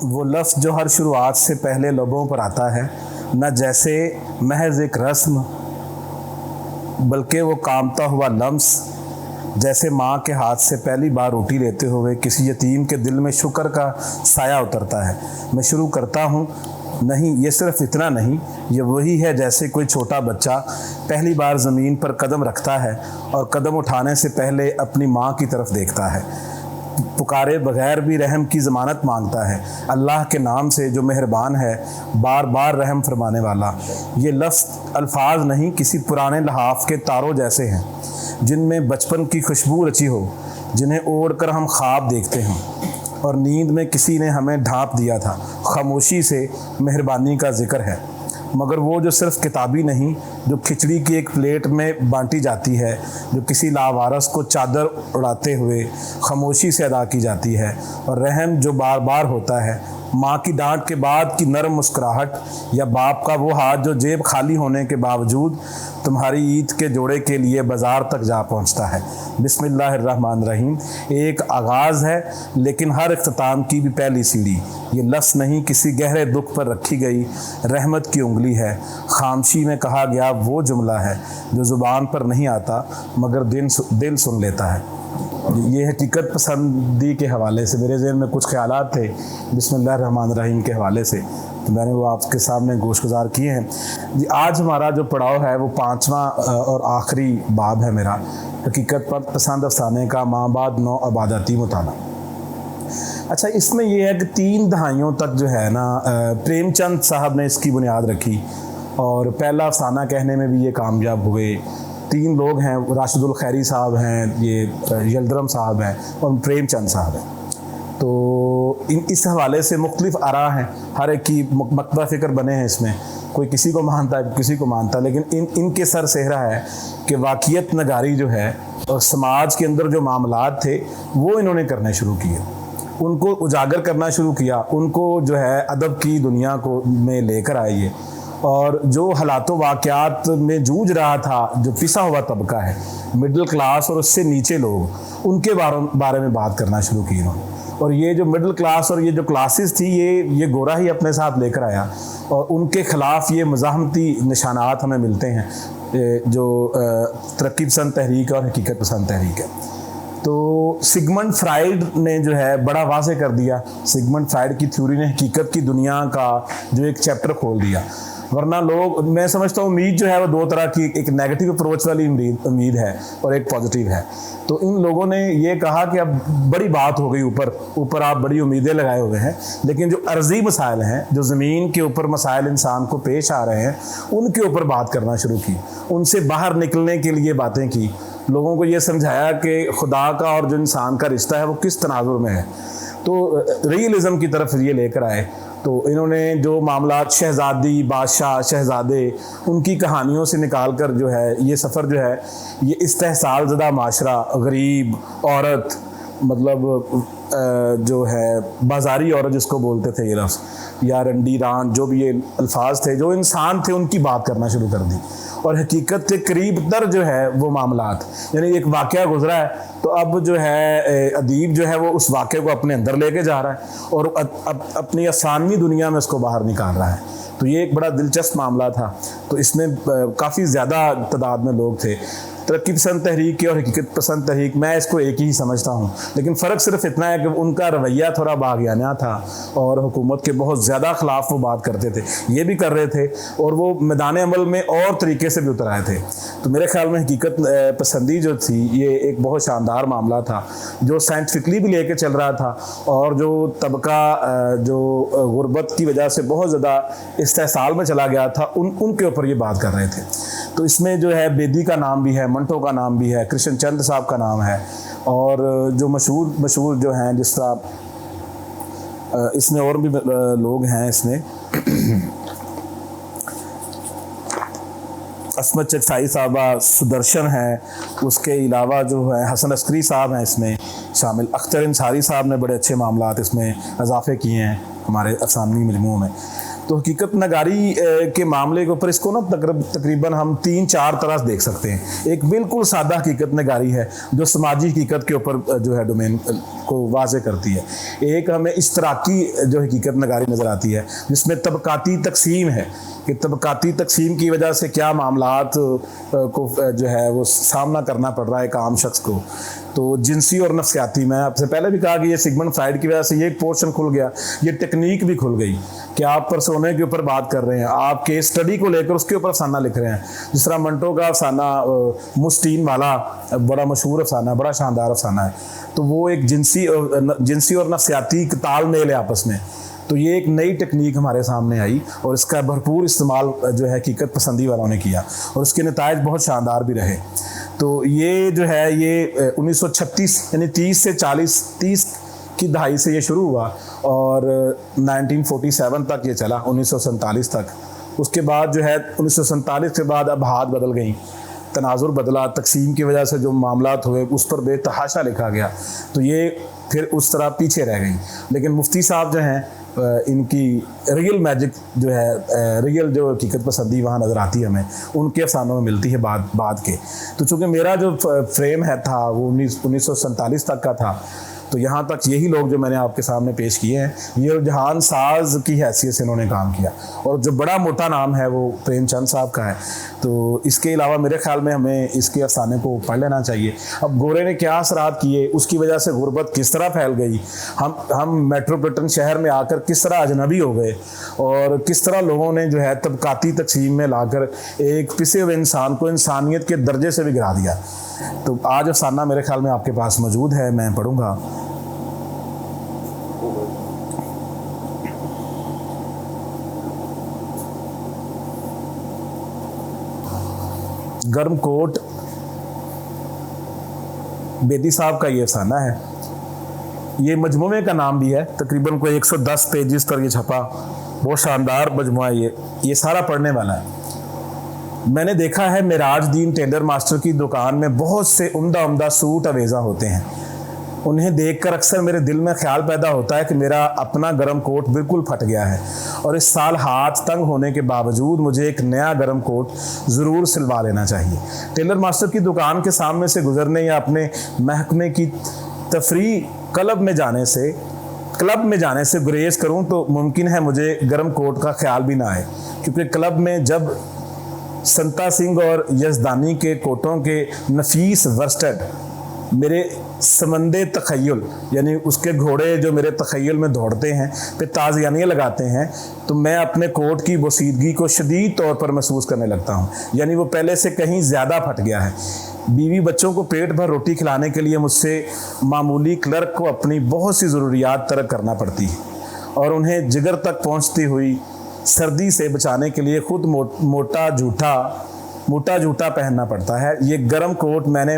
वो लफ्ज़ जो हर शुरुआत से पहले लबों पर आता है, न जैसे महज एक रस्म बल्कि वो कामता हुआ लम्स, जैसे माँ के हाथ से पहली बार रोटी लेते हुए किसी यतीम के दिल में शुक्र का साया उतरता है। मैं शुरू करता हूँ, नहीं ये सिर्फ इतना नहीं, ये वही है जैसे कोई छोटा बच्चा पहली बार ज़मीन पर कदम रखता है और कदम उठाने से पहले अपनी माँ की तरफ देखता है, पुकारे बगैर भी रहम की ज़मानत मांगता है, अल्लाह के नाम से जो मेहरबान है, बार बार रहम फरमाने वाला। ये लफ्ज़ अल्फाज नहीं, किसी पुराने लहाफ के तारों जैसे हैं जिनमें बचपन की खुशबू रची हो, जिन्हें ओढ़ कर हम ख्वाब देखते हैं और नींद में किसी ने हमें ढांप दिया था। खामोशी से मेहरबानी का जिक्र है, मगर वो जो सिर्फ़ किताबी नहीं, जो खिचड़ी की एक प्लेट में बांटी जाती है, जो किसी लावारस को चादर उड़ाते हुए खामोशी से अदा की जाती है। और रहम जो बार बार होता है, माँ की डांट के बाद की नरम मुस्कुराहट, या बाप का वो हाथ जो जेब खाली होने के बावजूद तुम्हारी ईद के जोड़े के लिए बाज़ार तक जा पहुँचता है। बिस्मिल्लाहिर्रहमानिर्रहीम एक आगाज़ है, लेकिन हर इख्तिताम की भी पहली सीढ़ी ये लफ्ज़ नहीं, किसी गहरे दुख पर रखी गई रहमत की उंगली है। खामशी में कहा गया वो जुमला है जो ज़ुबान पर नहीं आता मगर दिल सुन लेता है। ये हकीकत पसंदी के हवाले से मेरे ज़हन में कुछ ख़यालात थे बिस्मिल्लाहिर्रहमानिर्रहीम के हवाले से, तो मैंने वो आपके सामने गोशगुजार किए हैं जी। आज हमारा जो पड़ाव है वो 5वां और आखिरी बाब है मेरा, हकीकत पसंद अफसाने का माबाद नौ अबादती मुताला। अच्छा, इसमें यह है कि 3 दहाइयों तक जो है ना प्रेमचंद साहब ने इसकी बुनियाद रखी और पहला अफसाना कहने में भी ये कामयाब हुए। 3 लोग हैं, राशिदुल खैरी साहब हैं, ये यल्दरम साहब हैं और प्रेमचंद साहब हैं। तो इस हवाले से मुख्तलिफ आरा हैं, हर एक की मकतबा फ़िक्र बने हैं इसमें, कोई किसी को मानता है किसी को मानता है, लेकिन इनके सर सेहरा है कि वाक़ियत नगारी जो है और समाज के अंदर जो मामलात थे वो इन्होंने करने शुरू किए, उनको उजागर करना शुरू किया, उनको जो है अदब की दुनिया को में लेकर आइए। और जो हालातों वाक़यात में जूझ रहा था, जो पिसा हुआ तबका है, मिडिल क्लास और उससे नीचे लोग, उनके बारे में बात करना शुरू की इन्होंने। और ये जो मिडिल क्लास और ये जो क्लासेस थी ये गोरा ही अपने साथ लेकर आया और उनके ख़िलाफ़ ये मज़ाहमती निशानात हमें मिलते हैं जो तरक्की पसंद तहरीक और हकीकत पसंद तहरीक है। तो सिगमंड फ्राइड ने जो है बड़ा वाज़े कर दिया, सिगमंड फ्राइड की थ्योरी ने हकीकत की दुनिया का जो एक चैप्टर खोल दिया। वरना लोग, मैं समझता हूँ उम्मीद जो है वो 2 तरह की, एक नेगेटिव अप्रोच वाली उम्मीद है और एक पॉजिटिव है। तो इन लोगों ने ये कहा कि अब बड़ी बात हो गई, ऊपर आप बड़ी उम्मीदें लगाए हुए हैं, लेकिन जो अर्जी मसाइल हैं, जो ज़मीन के ऊपर मसाइल इंसान को पेश आ रहे हैं, उनके ऊपर बात करना शुरू की, उनसे बाहर निकलने के लिए बातें की, लोगों को ये समझाया कि खुदा का और जो इंसान का रिश्ता है वो किस तनाजुर में है। तो रियलिज़म की तरफ ये लेकर आए। तो इन्होंने जो मामलात शहज़ादी, बादशाह, शहज़ादे, उनकी कहानियों से निकाल कर जो है ये सफ़र जो है ये इस्तेहसाल ज़दा माशरा, गरीब औरत, मतलब जो है बाज़ारी औरत जिसको बोलते थे ये लफ्ज़, या रंडी रान, जो भी ये अल्फाज थे, जो इंसान थे उनकी बात करना शुरू कर दी। और हकीकत के करीब तर जो है वो मामलात, यानी एक वाक़या गुजरा है तो अब जो है अदीब जो है वो उस वाक़े को अपने अंदर लेके जा रहा है और अपनी अफसानवी दुनिया में उसको बाहर निकाल रहा है। तो ये एक बड़ा दिलचस्प मामला था। तो इसमें काफ़ी ज़्यादा तादाद में लोग थे। तरक्की पसंद तहरीक की और हकीकत पसंद तहरीक, मैं इसको एक ही समझता हूँ, लेकिन फ़र्क सिर्फ इतना है कि उनका रवैया थोड़ा बाग़ियाना था और हुकूमत के बहुत ज़्यादा ख़िलाफ़ वो बात करते थे, ये भी कर रहे थे, और वो मैदान अमल में और तरीके से भी उतर आए थे। तो मेरे ख्याल में हकीकत पसंदी जो थी ये एक बहुत शानदार मामला था जो साइंटिफिकली भी लेके चल रहा था, और जो तबका जो गुर्बत की वजह से बहुत ज़्यादा इस्तेहसाल में चला गया था उनके ऊपर ये बात कर रहे थे। तो इसमें जो है बेदी का नाम भी है, मंटो का नाम भी है, कृष्ण चंद्र साहब का नाम है, और जो मशहूर जो हैं, जिस तरह इसमें और भी लोग हैं, इसमें असमत चकसाई साहबा, सुदर्शन है, उसके अलावा जो है हसन अस्करी साहब हैं इसमें शामिल, अख्तर इंसारी साहब ने बड़े अच्छे मामलात इसमें इजाफे किए हैं हमारे अफसानवी मजमू में। तो हकीकत नगारी के मामले के ऊपर इसको ना तकरीबन हम 3-4 तरह देख सकते हैं। एक बिल्कुल सादा हकीकत नगारी है जो समाजी हकीकत के ऊपर जो है डोमेन को वाज़े करती है। एक हमें इश्तराकी जो हकीकत नगारी नज़र आती है जिसमें तबकाती तकसीम है कि तबकाती तकसीम की वजह से क्या मामलात को जो है वो सामना करना पड़ रहा है एक आम शख्स को। तो जिनसी और नफ्सियाती, मैं आपसे पहले भी कहा कि ये सिगमंड फ्राइड की वजह से ये एक पोर्शन खुल गया, ये टेक्निक भी खुल गई कि आप परसोने के ऊपर बात कर रहे हैं, आप केस स्टडी को लेकर उसके ऊपर अफसाना लिख रहे हैं। जिस तरह मंटो का अफसाना मुस्टीन वाला बड़ा मशहूर अफसाना है, बड़ा शानदार अफसाना है, तो वो एक जिनसी और नफ्सियाती तालमेल है आपस में। तो ये एक नई टेक्निक हमारे सामने आई और इसका भरपूर इस्तेमाल जो है हकीकत पसंदी वालों ने किया और उसके नताइज बहुत शानदार भी रहे। तो ये जो है ये 1936 यानी 30 की दहाई से ये शुरू हुआ और 1947 तक ये चला, 1947 तक। उसके बाद जो है 1947 के बाद अब हाथ बदल गई, तनाजुर बदला, तकसीम की वजह से जो मामलात हुए उस पर बेतहाशा लिखा गया, तो ये फिर उस तरह पीछे रह गई। लेकिन मुफ्ती साहब जो हैं इनकी रियल मैजिक जो है, रियल जो हकीकत पसंदी वहाँ नज़र आती है हमें, उनके अफसानों में मिलती है बाद के। तो चूँकि मेरा जो फ्रेम था वो 1947 तक का था, तो यहाँ तक यही लोग जो मैंने आपके सामने पेश किए हैं ये जहान साज की हैसियत से इन्होंने काम किया और जो बड़ा मोटा नाम है वो प्रेमचंद साहब का है। तो इसके अलावा मेरे ख्याल में हमें इसके अफसाने को पढ़ लेना चाहिए। अब गोरे ने क्या असरात किए, उसकी वजह से गुर्बत किस तरह फैल गई, हम मेट्रोपोलिटन शहर में आकर किस तरह अजनबी हो गए और किस तरह लोगों ने जो है तबकाती तकसीम में लाकर एक पिसे हुए इंसान को इंसानियत के दर्जे से भी गिरा दिया। तो आज अफसाना मेरे ख्याल में आपके पास मौजूद है, मैं पढ़ूंगा। गर्म कोट बेदी साहब का ये अफसाना है। ये मजमूए का नाम भी है, तकरीबन कोई 110 पेजेस पर ये छपा, बहुत शानदार मजमुआ। ये सारा पढ़ने वाला है। मैंने देखा है मेराजदीन टेलर मास्टर की दुकान में बहुत से उम्दा सूट अवेजा होते हैं। उन्हें देखकर अक्सर मेरे दिल में ख्याल पैदा होता है कि मेरा अपना गर्म कोट बिल्कुल फट गया है और इस साल हाथ तंग होने के बावजूद मुझे एक नया गर्म कोट ज़रूर सिलवा लेना चाहिए। टेलर मास्टर की दुकान के सामने से गुजरने या अपने महकमे की तफरी क्लब में जाने से गुरेज करूं तो मुमकिन है मुझे गर्म कोट का ख्याल भी ना आए, क्योंकि क्लब में जब संता सिंह और यजदानी के कोटों के नफीस वर्स्टेड मेरे समंदे तखय्युल यानी उसके घोड़े जो मेरे तखय्युल में दौड़ते हैं पे ताज़ियानियाँ लगाते हैं, तो मैं अपने कोट की बोसीदगी को शदीद तौर पर महसूस करने लगता हूँ। यानी वो पहले से कहीं ज़्यादा फट गया है। बीवी बच्चों को पेट भर रोटी खिलाने के लिए मुझसे मामूली क्लर्क को अपनी बहुत सी ज़रूरियात तर्क करना पड़ती है और उन्हें जिगर तक पहुँचती हुई सर्दी से बचाने के लिए खुद मोटा जूता पहनना पड़ता है। ये गर्म कोट मैंने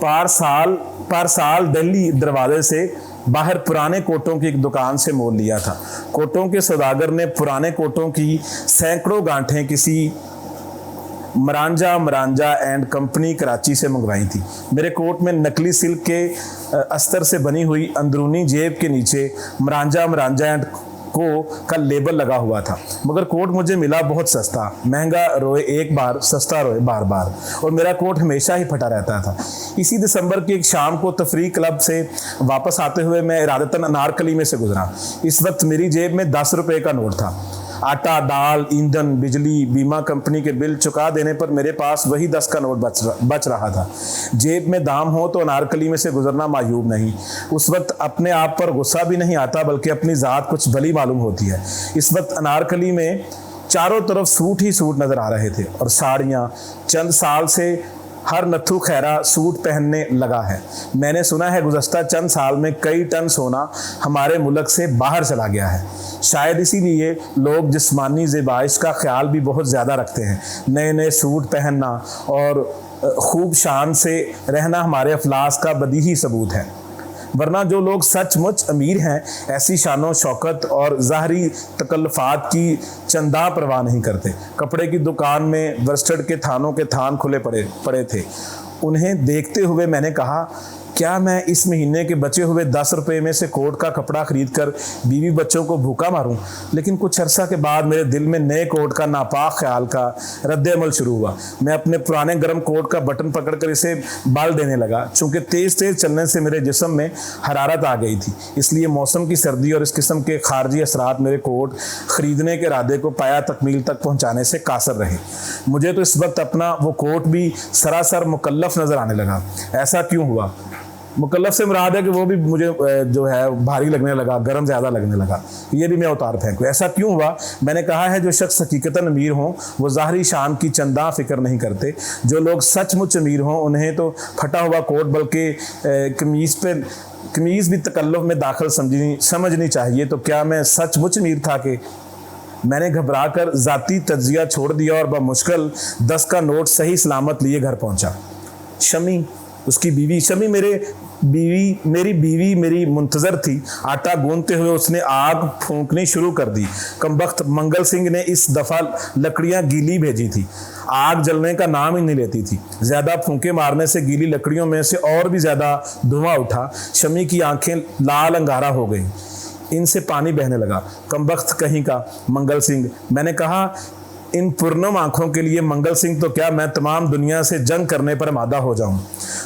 पर साल दिल्ली दरवाजे से बाहर पुराने कोटों की एक दुकान से मोल लिया था। कोटों के सौदागर ने पुराने कोटों की सैकड़ों गांठें किसी मरांजा एंड कंपनी कराची से मंगवाई थी। मेरे कोट में नकली सिल्क के अस्तर से बनी हुई अंदरूनी जेब के नीचे मरांजा एंड का लेबल लगा हुआ था, मगर कोट मुझे मिला बहुत सस्ता। महंगा रोए एक बार, सस्ता रोए बार बार, और मेरा कोट हमेशा ही फटा रहता था। इसी दिसंबर की एक शाम को तफरीक क्लब से वापस आते हुए मैं इरादतन अनारकली में से गुजरा। इस वक्त मेरी जेब में 10 रुपए का नोट था। आटा, दाल, ईंधन, बिजली, बीमा कंपनी के बिल चुका देने पर मेरे पास वही 10 का नोट बच रहा था। जेब में दाम हो तो अनारकली में से गुजरना मायूब नहीं। उस वक्त अपने आप पर गुस्सा भी नहीं आता, बल्कि अपनी ज़ात कुछ भली मालूम होती है। इस वक्त अनारकली में चारों तरफ सूट ही सूट नज़र आ रहे थे और साड़ियाँ। चंद साल से हर नथु खैरा सूट पहनने लगा है। मैंने सुना है गुज़श्ता चंद साल में कई टन सोना हमारे मुल्क से बाहर चला गया है। शायद इसीलिए लोग जिस्मानी ज़ेबाइश का ख्याल भी बहुत ज़्यादा रखते हैं। नए नए सूट पहनना और खूब शान से रहना हमारे अफलास का बदीही सबूत है, वरना जो लोग सचमुच अमीर हैं ऐसी शानो शौकत और ज़ाहरी तकल्लुफ़ात की चंदा परवाह नहीं करते। कपड़े की दुकान में वर्स्टेड के थानों के थान खुले पड़े थे। उन्हें देखते हुए मैंने कहा, क्या मैं इस महीने के बचे हुए 10 रुपये में से कोट का कपड़ा खरीद कर बीवी बच्चों को भूखा मारूं? लेकिन कुछ अरसा के बाद मेरे दिल में नए कोट का नापाक ख्याल का रद्द-ए-अमल शुरू हुआ। मैं अपने पुराने गर्म कोट का बटन पकड़कर इसे बाल देने लगा। चूंकि तेज तेज चलने से मेरे जिस्म में हरारत आ गई थी, इसलिए मौसम की सर्दी और इस किस्म के खारजी असरात मेरे कोट खरीदने के इरादे को पाया तकमील तक पहुंचाने से कासर रहे। मुझे तो इस वक्त अपना वो कोट भी सरासर मुकल्लफ नजर आने लगा। ऐसा क्यों हुआ? मुकल्लफ से मुराद है कि वो भी मुझे जो है भारी लगने लगा, गर्म ज़्यादा लगने लगा। ये भी मैं उतार फेंकूँ। ऐसा क्यों हुआ? मैंने कहा है, जो शख्स हकीकतन अमीर हों वो ज़ाहरी शान की चंदा फिक्र नहीं करते। जो लोग सचमुच अमीर हों उन्हें तो फटा हुआ कोट बल्कि कमीज़ भी तकल्लुफ़ में दाखिल समझनी चाहिए। तो क्या मैं सचमुच अमीर था कि मैंने घबरा कर ज़ाती तज्जिया छोड़ दिया और बमुश्किल 10 का नोट सही सलामत लिए घर पहुंचा। शमी, उसकी बीवी, शमी मेरी बीवी मेरी मुंतज़र थी। आटा गूंदते हुए उसने आग फूंकनी शुरू कर दी। कमबख्त मंगल सिंह ने इस दफ़ा लकड़ियां गीली भेजी थी। आग जलने का नाम ही नहीं लेती थी। ज़्यादा फूंके मारने से गीली लकड़ियों में से और भी ज़्यादा धुआं उठा। शमी की आंखें लाल अंगारा हो गई, इनसे पानी बहने लगा। कमबख्त कहीं का मंगल सिंह, मैंने कहा, इन पुरनम आंखों के लिए मंगल सिंह तो क्या मैं तमाम दुनिया से जंग करने पर आमादा हो जाऊं।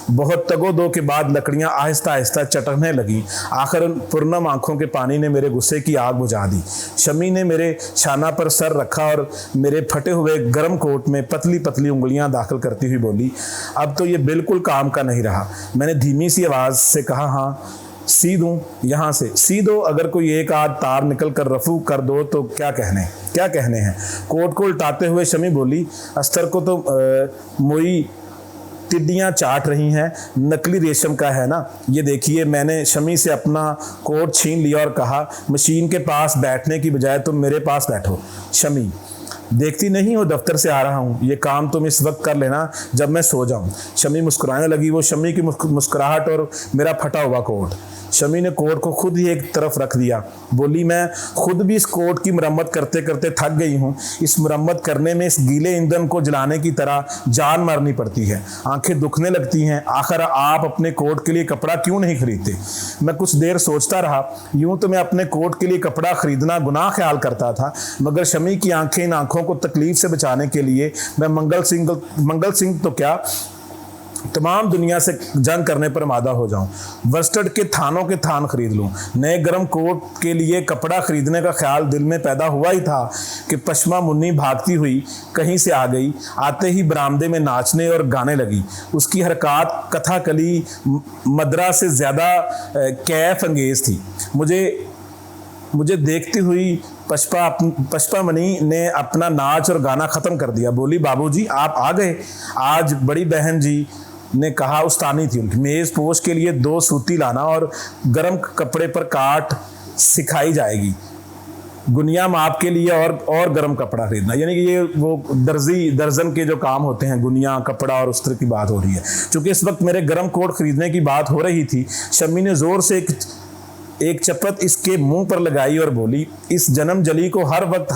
बहुत तगो-दो के बाद लकड़ियां आहिस्ता आहिस्ता चटकने लगी। आखिर उन पुरनम आंखों के पानी ने मेरे गुस्से की आग बुझा दी। शमी ने मेरे शाना पर सर रखा और मेरे फटे हुए गर्म कोट में पतली पतली उंगलियां दाखिल करती हुई बोली, अब तो ये बिल्कुल काम का नहीं रहा। मैंने धीमी सी आवाज़ से कहा, हाँ सी दूँ, यहाँ से सी दो। अगर कोई एक आध तार निकल कर रफू कर दो तो क्या कहने हैं। कोट को उल्टाते हुए शमी बोली, अस्तर को तो मोई टिड्डियाँ चाट रही हैं, नकली रेशम का है ना। ये देखिए। मैंने शमी से अपना कोट छीन लिया और कहा, मशीन के पास बैठने की बजाय तुम मेरे पास बैठो। शमी, देखती नहीं हो दफ्तर से आ रहा हूँ, ये काम तुम इस वक्त कर लेना जब मैं सो जाऊँ। शमी मुस्कुराने लगी। वो शमी की मुस्कुराहट और मेरा फटा हुआ कोट। शमी ने कोट को खुद ही एक तरफ रख दिया। बोली, मैं खुद भी इस कोट की मरम्मत करते करते थक गई हूँ। इस मरम्मत करने में इस गीले ईंधन को जलाने की तरह जान मारनी पड़ती है। आंखें दुखने लगती हैं। आखिर आप अपने कोट के लिए कपड़ा क्यों नहीं खरीदते? मैं कुछ देर सोचता रहा। यूं तो मैं अपने कोट के लिए कपड़ा खरीदना गुनाह ख्याल करता था, मगर शमी की आंखें, इन आंखों को तकलीफ से बचाने के लिए मैं मंगल सिंह तो क्या तमाम दुनिया से जंग करने पर आमादा हो जाऊं। वर्स्टड के थानों के थान खरीद लूं। नए गर्म कोट के लिए कपड़ा खरीदने का ख्याल दिल में पैदा हुआ ही था कि पश्मा मुन्नी भागती हुई कहीं से आ गई। आते ही बरामदे में नाचने और गाने लगी। उसकी हरकत कथाकली मदरा से ज़्यादा कैफ अंगेज थी। मुझे देखती हुई पश्पा मनी ने अपना नाच और गाना ख़त्म कर दिया। बोली, बाबूजी आप आ गए। आज बड़ी बहन जी ने कहा, उस्तानी थी उनकी, मेज़ पोश के लिए 2 सूती लाना और गर्म कपड़े पर काट सिखाई जाएगी। गुनिया माप के लिए और गर्म कपड़ा खरीदना, यानी कि ये वो दर्जन के जो काम होते हैं, गुनिया, कपड़ा और उस्तर की बात हो रही है। चूँकि इस वक्त मेरे गर्म कोट खरीदने की बात हो रही थी, शम्मी ने ज़ोर से एक चपत इसके मुंह पर लगाई और बोली, इस जन्म जली को हर वक्त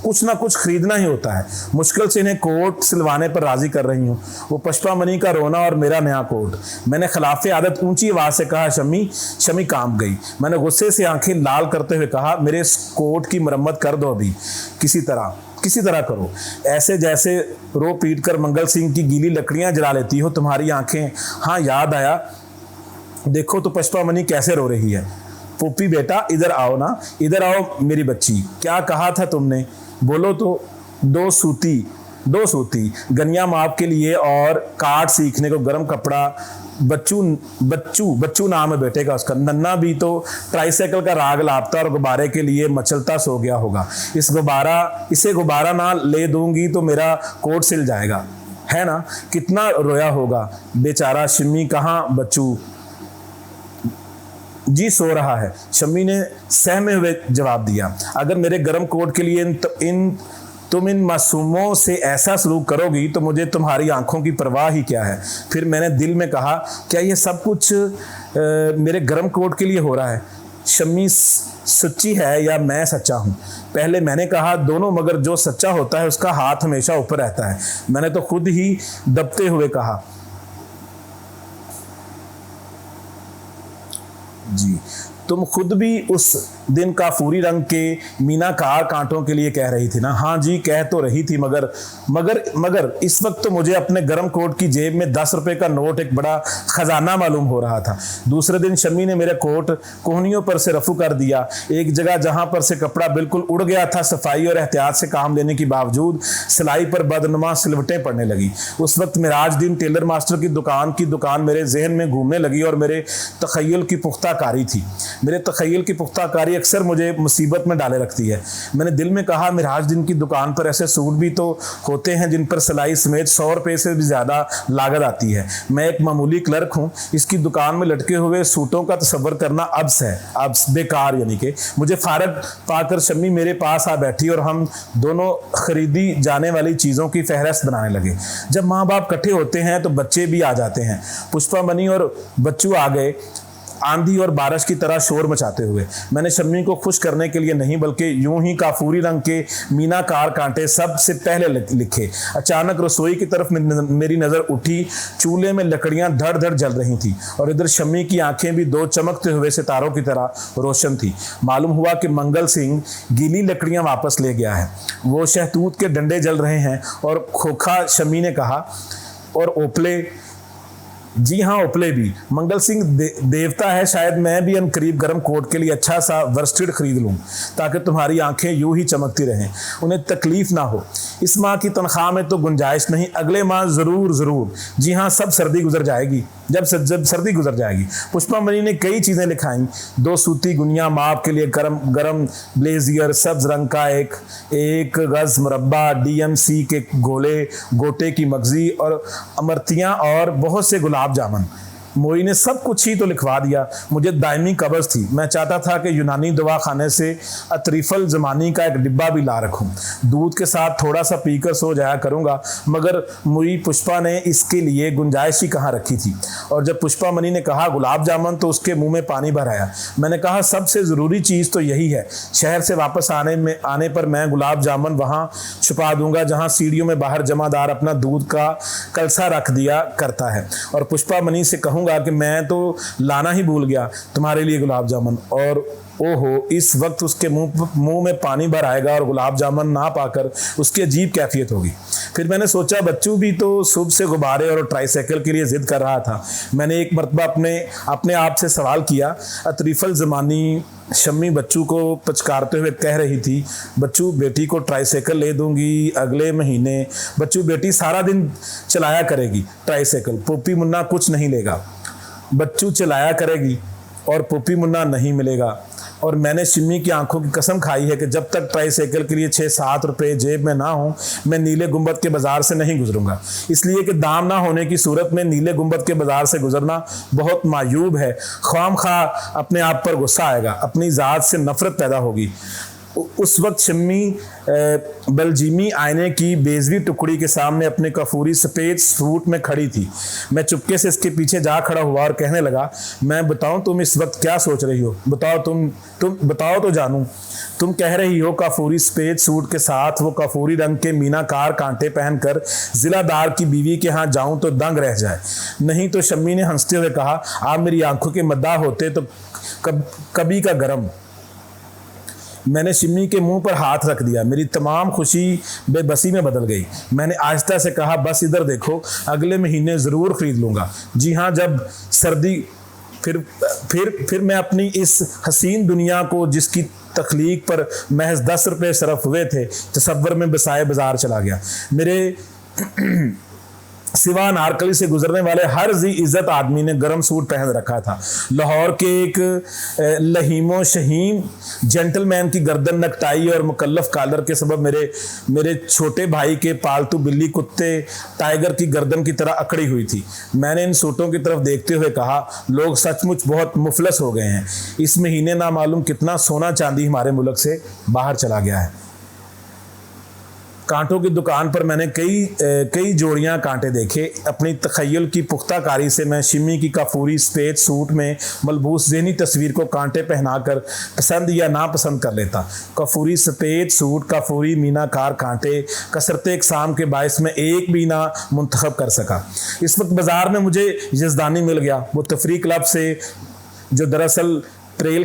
कुछ ना कुछ खरीदना ही होता है। मुश्किल से इन्हें कोट सिलवाने पर राजी कर रही हूँ। वो पश्पा मनी का रोना और मेरा नया कोट। मैंने खिलाफे आदत ऊंची आवाज़ से कहा, शमी कांप गई। मैंने गुस्से से आंखें लाल करते हुए कहा, मेरे इस कोट की मरम्मत कर दो अभी, किसी तरह करो। ऐसे जैसे रो पीट कर मंगल सिंह की गीली लकड़ियाँ जला लेती हो तुम्हारी आंखें। हाँ, याद आया, देखो तो पश्पा मनी कैसे रो रही है। पुप्पी बेटा इधर आओ ना, इधर आओ मेरी बच्ची, क्या कहा था तुमने? बोलो तो। 2 सूती गनिया माप के लिए और काट सीखने को गर्म कपड़ा। बच्चू नाम है बेटे का उसका। नन्ना भी तो ट्राईसाइकिल का राग लापता और गुब्बारे के लिए मचलता सो गया होगा। इसे गुब्बारा ना ले दूंगी तो मेरा कोट सिल जाएगा, है ना? कितना रोया होगा बेचारा। शिम्मी कहाँ बच्चू? जी सो रहा है, शम्मी ने सहमे हुए जवाब दिया। अगर मेरे गर्म कोट के लिए तुम इन मासूमों से ऐसा सलूक करोगी तो मुझे तुम्हारी आंखों की परवाह ही क्या है। फिर मैंने दिल में कहा, क्या ये सब कुछ मेरे गर्म कोट के लिए हो रहा है? शम्मी सच्ची है या मैं सच्चा हूँ? पहले मैंने कहा दोनों, मगर जो सच्चा होता है उसका हाथ हमेशा ऊपर रहता है। मैंने तो खुद ही दबते हुए कहा, जी, तुम खुद भी उस दिन काफूरी रंग के मीनाकार कांटों के लिए कह रही थी ना? हाँ जी, कह तो रही थी, मगर मगर मगर इस वक्त तो मुझे अपने गर्म कोट की जेब में 10 रुपए का नोट एक बड़ा खजाना मालूम हो रहा था। दूसरे दिन शम्मी ने मेरे कोट कोहनियों पर से रफू कर दिया। एक जगह जहां पर से कपड़ा बिल्कुल उड़ गया था, सफाई और एहतियात से काम लेने के बावजूद सिलाई पर बदनुमा सिलवटें पड़ने लगी। उस वक्त मिराजुद्दीन टेलर मास्टर की दुकान मेरे जहन में घूमने लगी और मेरे तखय्युल की पुख्ता कारी थी। मेरे तखय्युल की पुख्ता कारी अक्सर मुझे मुसीबत में डाले रखती है। मैंने दिल में कहा, मिराजुद्दीन की दुकान पर ऐसे सूट भी तो होते हैं जिन पर सिलाई समेत 100 रुपये से भी ज़्यादा लागत आती है। मैं एक मामूली क्लर्क हूँ, इसकी दुकान में लटके हुए सूटों का तसव्वुर करना अब्स है, अब्स बेकार। यानी कि मुझे फारग पाकर शम्मी मेरे पास आ बैठी और हम दोनों खरीदी जाने वाली चीज़ों की फहरिस्त बनाने लगे। जब माँ बाप इकट्ठे होते हैं तो बच्चे भी आ जाते हैं। पुष्पा मनी और बच्चू आ गए, आंधी और बारिश की तरह शोर मचाते हुए। मैंने शम्मी को खुश करने के लिए नहीं बल्कि यूं ही काफूरी रंग के मीनाकार कांटे सबसे पहले लिखे। अचानक रसोई की तरफ मेरी नज़र उठी। चूल्हे में लकड़ियां धड़ धड़ जल रही थी और इधर शम्मी की आंखें भी दो चमकते हुए सितारों की तरह रोशन थी। मालूम हुआ कि मंगल सिंह गीली लकड़ियां वापस ले गया है। वो शहतूत के डंडे जल रहे हैं। और खोखा शम्मी ने कहा, और ओपले? जी हाँ, ओपले भी। मंगल सिंह देवता है, शायद मैं भी अनकरीब गर्म कोट के लिए अच्छा सा वर्स्टेड खरीद लूँ ताकि तुम्हारी आंखें यूं ही चमकती रहें, उन्हें तकलीफ ना हो। इस माह की तनख्वाह में तो गुंजाइश नहीं, अगले माह ज़रूर। जी हाँ, सब सर्दी गुजर जाएगी, जब सर्दी गुजर जाएगी। पुष्पा मनी ने कई चीज़ें लिखाई। 2 सूती गुनिया, माप के लिए गरम ब्लेजियर, सब्ज रंग का एक गज मुरब्बा, DMC के गोटे की मगजी और अमरतियाँ और बहुत से गुलाब जामुन। मोई ने सब कुछ ही तो लिखवा दिया। मुझे दायमी कब्ज़ थी। मैं चाहता था कि यूनानी दवा खाने से अतरीफल ज़मानी का एक डिब्बा भी ला रखूं। दूध के साथ थोड़ा सा पीकर सो जाया करूंगा, मगर मोई पुष्पा ने इसके लिए गुंजाइश ही कहाँ रखी थी। और जब पुष्पा मनी ने कहा गुलाब जामुन तो उसके मुंह में पानी भर आया। मैंने कहा, सबसे ज़रूरी चीज़ तो यही है। शहर से वापस आने पर मैं गुलाब जामुन वहाँ छुपा दूंगा जहाँ सीढ़ियों में बाहर जमादार अपना दूध का कलसा रख दिया करता है। और पुष्पा मनी से कहूँगा कि मैं तो लाना ही भूल गया तुम्हारे लिए गुलाब जामुन। और ओहो, इस वक्त उसके मुंह में पानी भर आएगा और गुलाब जामुन ना पाकर उसकी अजीब कैफियत होगी। फिर मैंने सोचा, बच्चू भी तो सुबह से गुब्बारे और ट्राईसाइकिल के लिए जिद कर रहा था। मैंने एक मरतबा अपने आप से सवाल किया। अतरीफल ज़मानी शम्मी बच्चू को पचकारते हुए कह रही थी, बच्चू बेटी को ट्राईसाइकिल ले दूंगी अगले महीने। बच्चू बेटी सारा दिन चलाया करेगी ट्राईसाइकिल, पुप्पी मुन्ना कुछ नहीं लेगा। बच्चू चलाया करेगी और पुप्पी मुन्ना नहीं मिलेगा। और मैंने शिम्मी की आंखों की कसम खाई है कि जब तक ट्राईसाइकिल के लिए 6-7 रुपए जेब में ना हो, मैं नीले गुंबद के बाजार से नहीं गुजरूंगा। इसलिए कि दाम ना होने की सूरत में नीले गुंबद के बाजार से गुजरना बहुत मायूब है। ख्वामखा अपने आप पर गुस्सा आएगा, अपनी ज़ात से नफरत पैदा होगी। उस वक्त शम्मी बलजीमी आईने की बेजवी टुकड़ी के सामने अपने कफूरी सफ़ेद सूट में खड़ी थी। मैं चुपके से इसके पीछे जा खड़ा हुआ और कहने लगा, मैं बताऊं तुम इस वक्त क्या सोच रही हो? बताओ, तुम बताओ तो जानूं। तुम कह रही हो काफूरी सफ़ेद सूट के साथ वो काफूरी रंग के मीनाकार कांटे पहनकर जिलादार की बीवी के यहाँ जाऊं तो दंग रह जाए। नहीं तो शम्मी ने हंसते हुए कहा, आप मेरी आंखों के मद्दा होते तो कभी का गरम। मैंने शिम्मी के मुंह पर हाथ रख दिया। मेरी तमाम खुशी बेबसी में बदल गई। मैंने आहिस्ता से कहा, बस इधर देखो, अगले महीने ज़रूर खरीद लूँगा। जी हाँ, जब सर्दी फिर मैं अपनी इस हसीन दुनिया को जिसकी तख्लीक पर महज 10 रुपये सरफ हुए थे तसव्वुर में बसाए बाजार चला गया। मेरे सिवा नारकली से गुजरने वाले हर जी इज्जत आदमी ने गर्म सूट पहन रखा था। लाहौर के एक लहीमो शहीम जेंटलमैन की गर्दन नकटाई और मुकल्लफ कॉलर के सबब मेरे छोटे भाई के पालतू बिल्ली कुत्ते टाइगर की गर्दन की तरह अकड़ी हुई थी। मैंने इन सूटों की तरफ देखते हुए कहा, लोग सचमुच बहुत मुफलस हो गए हैं। इस महीने ना मालूम कितना सोना चांदी हमारे मुल्क से बाहर चला गया है। कांटों की दुकान पर मैंने कई जोड़ियां कांटे देखे। अपनी तखय्युल की पुख्ताकारी से मैं शिम्मी की काफूरी सफ़ेद सूट में मलबूस ज़हनी तस्वीर को कांटे पहनाकर पसंद या नापसंद कर लेता। काफूरी सफ़ेद सूट, काफूरी मीनाकार कांटे, कसरत इक़साम के बायस में एक भी ना मुंतखब कर सका। इस वक्त बाज़ार में मुझे यज़दानी मिल गया। वो तफरी क्लब से जो दरअसल प्रेल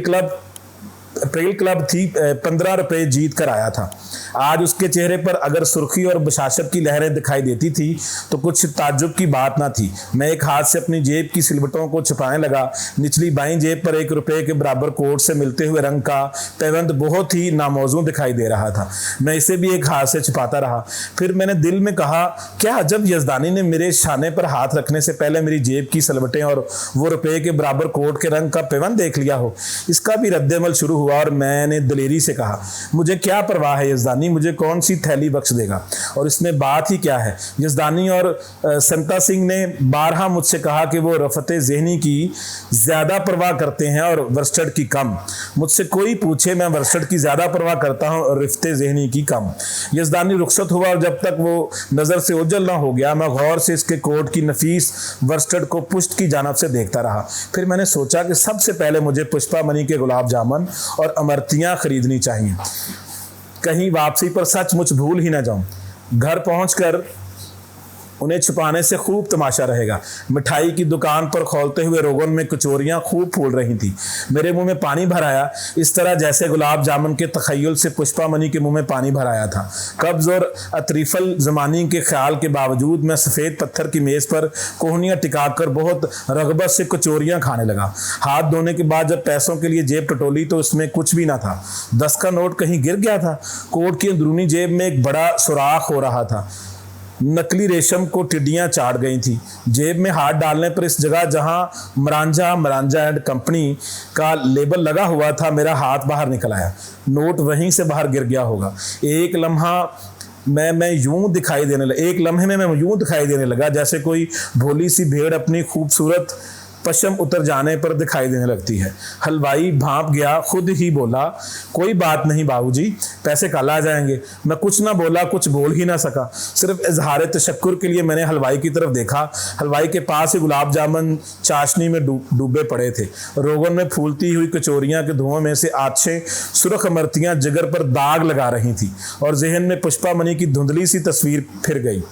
क्लब थी, 15 रुपए जीत कर आया था। आज उसके चेहरे पर अगर सुर्खी और बशाशत की लहरें दिखाई देती थी तो कुछ ताज्जुब की बात ना थी। मैं एक हाथ से अपनी जेब की सिलवटों को छिपाने लगा। निचली बाईं जेब पर 1 रुपए के बराबर कोट से मिलते हुए रंग का पैबंद बहुत ही नामौजू दिखाई दे रहा था। मैं इसे भी एक हाथ से छिपाता रहा। फिर मैंने दिल में कहा, क्या अजब यजदानी ने मेरे शाने पर हाथ रखने से पहले मेरी जेब की सलवटें और वो रुपए के बराबर कोट के रंग का पैबंद देख लिया हो। इसका भी रद्देमल शुरू हुआ और मैंने दलेरी से कहा, मुझे क्या परवाह है यजदानी, मुझे कौन सी थैली बख्श देगा, और इसमें बात ही क्या है। यजदानी और संता सिंह ने बारहा मुझसे कहा कि वो रफते ज़हनी की ज़्यादा परवाह करते हैं और वर्स्टड की कम। मुझसे कोई पूछे, मैं वर्स्टड की ज़्यादा परवाह करता हूँ और रफते ज़हनी की कम। यजदानी रुखसत हुआ और जब तक वो नज़र से ओझल ना हो गया मैं गौर से इसके कोट की नफीस वर्स्टड को पुश्त की जानब से देखता रहा। फिर मैंने सोचा कि सबसे पहले मुझे पुष्पा मनी के गुलाब जामुन और अमरतियाँ खरीदनी चाहिए, कहीं वापसी पर सचमुच भूल ही ना जाऊं। घर पहुंचकर उन्हें छुपाने से खूब तमाशा रहेगा। मिठाई की दुकान पर खोलते हुए रोगन में कचोरियां खूब फूल रही थी। मेरे मुंह में पानी भर आया, इस तरह जैसे गुलाब जामुन के तखय्युल से पुष्पा मनी के मुंह में पानी भर आया था। कब्ज और अतरीफल जमानी के ख्याल के बावजूद मैं सफ़ेद पत्थर की मेज़ पर कोहनियाँ टिकाकर बहुत रगबत से कचोरियाँ खाने लगा। हाथ धोने के बाद जब पैसों के लिए जेब टटोली तो उसमें कुछ भी ना था। 10 का नोट कहीं गिर गया था। कोट की अंदरूनी जेब में एक बड़ा सुराख हो रहा था। नकली रेशम को टिड्डियां चाट गई थी। जेब में हाथ डालने पर इस जगह जहां मरांजा एंड कंपनी का लेबल लगा हुआ था मेरा हाथ बाहर निकल आया। नोट वहीं से बाहर गिर गया होगा। एक लम्हे में मैं यूं दिखाई देने लगा जैसे कोई भोली सी भेड़ अपनी खूबसूरत पश्चिम उतर जाने पर दिखाई देने लगती है। हलवाई भांप गया, खुद ही बोला, कोई बात नहीं बाबूजी, पैसे कल आ जाएंगे। मैं कुछ ना बोला, कुछ बोल ही ना सका। सिर्फ इजहार तशक्कुर के लिए मैंने हलवाई की तरफ देखा। हलवाई के पास ही गुलाब जामुन चाशनी में डूबे पड़े थे। रोगन में फूलती हुई कचोरियां के धुआं में से आछे सुर्ख अमरतियां जिगर पर दाग लगा रही थी और जहन में पुष्पा मनी की धुंधली सी तस्वीर फिर गई।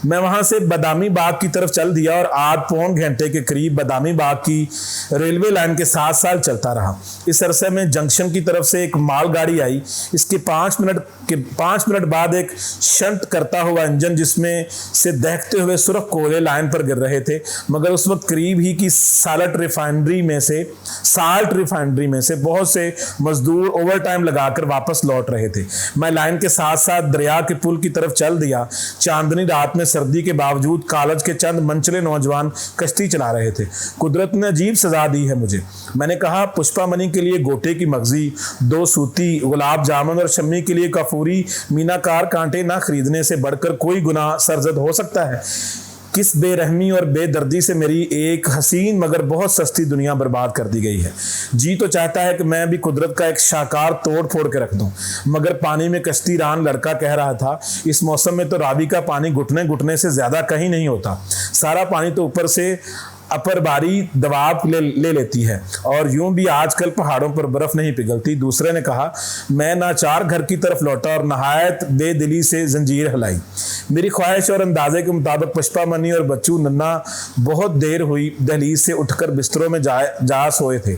मैं वहां से बादामी बाग की तरफ चल दिया और आध पौन घंटे के करीब बादामी बाग की रेलवे लाइन के साथ साथ चलता रहा। इस अरसे में जंक्शन की तरफ से एक मालगाड़ी आई। इसके 5 मिनट बाद एक शंट करता हुआ इंजन जिसमें से दहकते हुए सुर्ख कोयले लाइन पर गिर रहे थे, मगर उस वक्त करीब ही की साल्ट रिफाइनरी में से बहुत से मजदूर ओवर टाइम लगाकर वापस लौट रहे थे। मैं लाइन के साथ साथ दरिया के पुल की तरफ चल दिया। चांदनी रात में सर्दी के बावजूद कॉलेज के चंद मनचले नौजवान कश्ती चला रहे थे। कुदरत ने अजीब सजा दी है मुझे। मैंने कहा, पुष्पा मनी के लिए गोटे की मगजी, 2 सूती गुलाब जामुन और शम्मी के लिए कफूरी मीनाकार कांटे ना खरीदने से बढ़कर कोई गुनाह सरजद हो सकता है। किस बेरहमी और बेदर्दी से मेरी एक हसीन मगर बहुत सस्ती दुनिया बर्बाद कर दी गई है। जी तो चाहता है कि मैं भी कुदरत का एक शाकार तोड़ फोड़ के रख दूं, मगर पानी में कश्ती रान लड़का कह रहा था, इस मौसम में तो रावी का पानी घुटने घुटने से ज्यादा कहीं नहीं होता। सारा पानी तो ऊपर से अपर बारी दबाव ले लेती है और यूं भी आजकल पहाड़ों पर बर्फ नहीं पिघलती। दूसरे ने कहा। मैं नाचार घर की तरफ लौटा और नहायत बेदिली से जंजीर हिलाई। मेरी ख्वाहिश और अंदाजे के मुताबिक पुष्पा मनी और बच्चू नन्ना बहुत देर हुई दहलीज से उठकर बिस्तरों में जा सोए थे।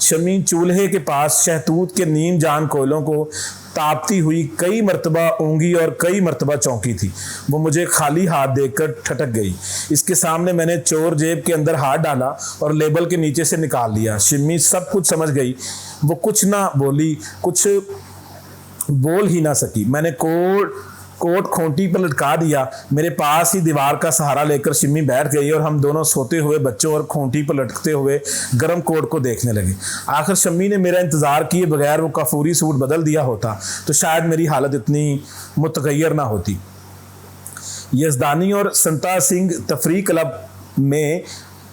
शमी चूल्हे के पास शहतूत के नीम जान कोयलों को तापती हुई कई मरतबा ऊँगी और कई मरतबा चौंकी थी। वो मुझे खाली हाथ देखकर ठटक गई। इसके सामने मैंने चोर जेब के अंदर हाथ डाला और लेबल के नीचे से निकाल लिया। शिम्मी सब कुछ समझ गई। वो कुछ ना बोली, कुछ बोल ही ना सकी। मैंने कोट खोंटी पर लटका दिया। मेरे पास ही दीवार का सहारा लेकर शिम्मी बैठ गई और हम दोनों सोते हुए बच्चों और खोंटी पर लटकते हुए गर्म कोट को देखने लगे। आखिर शम्मी ने मेरा इंतजार किए बगैर वो कफूरी सूट बदल दिया होता तो शायद मेरी हालत इतनी मुतगय्यर ना होती। यजदानी और संता सिंह तफरी क्लब में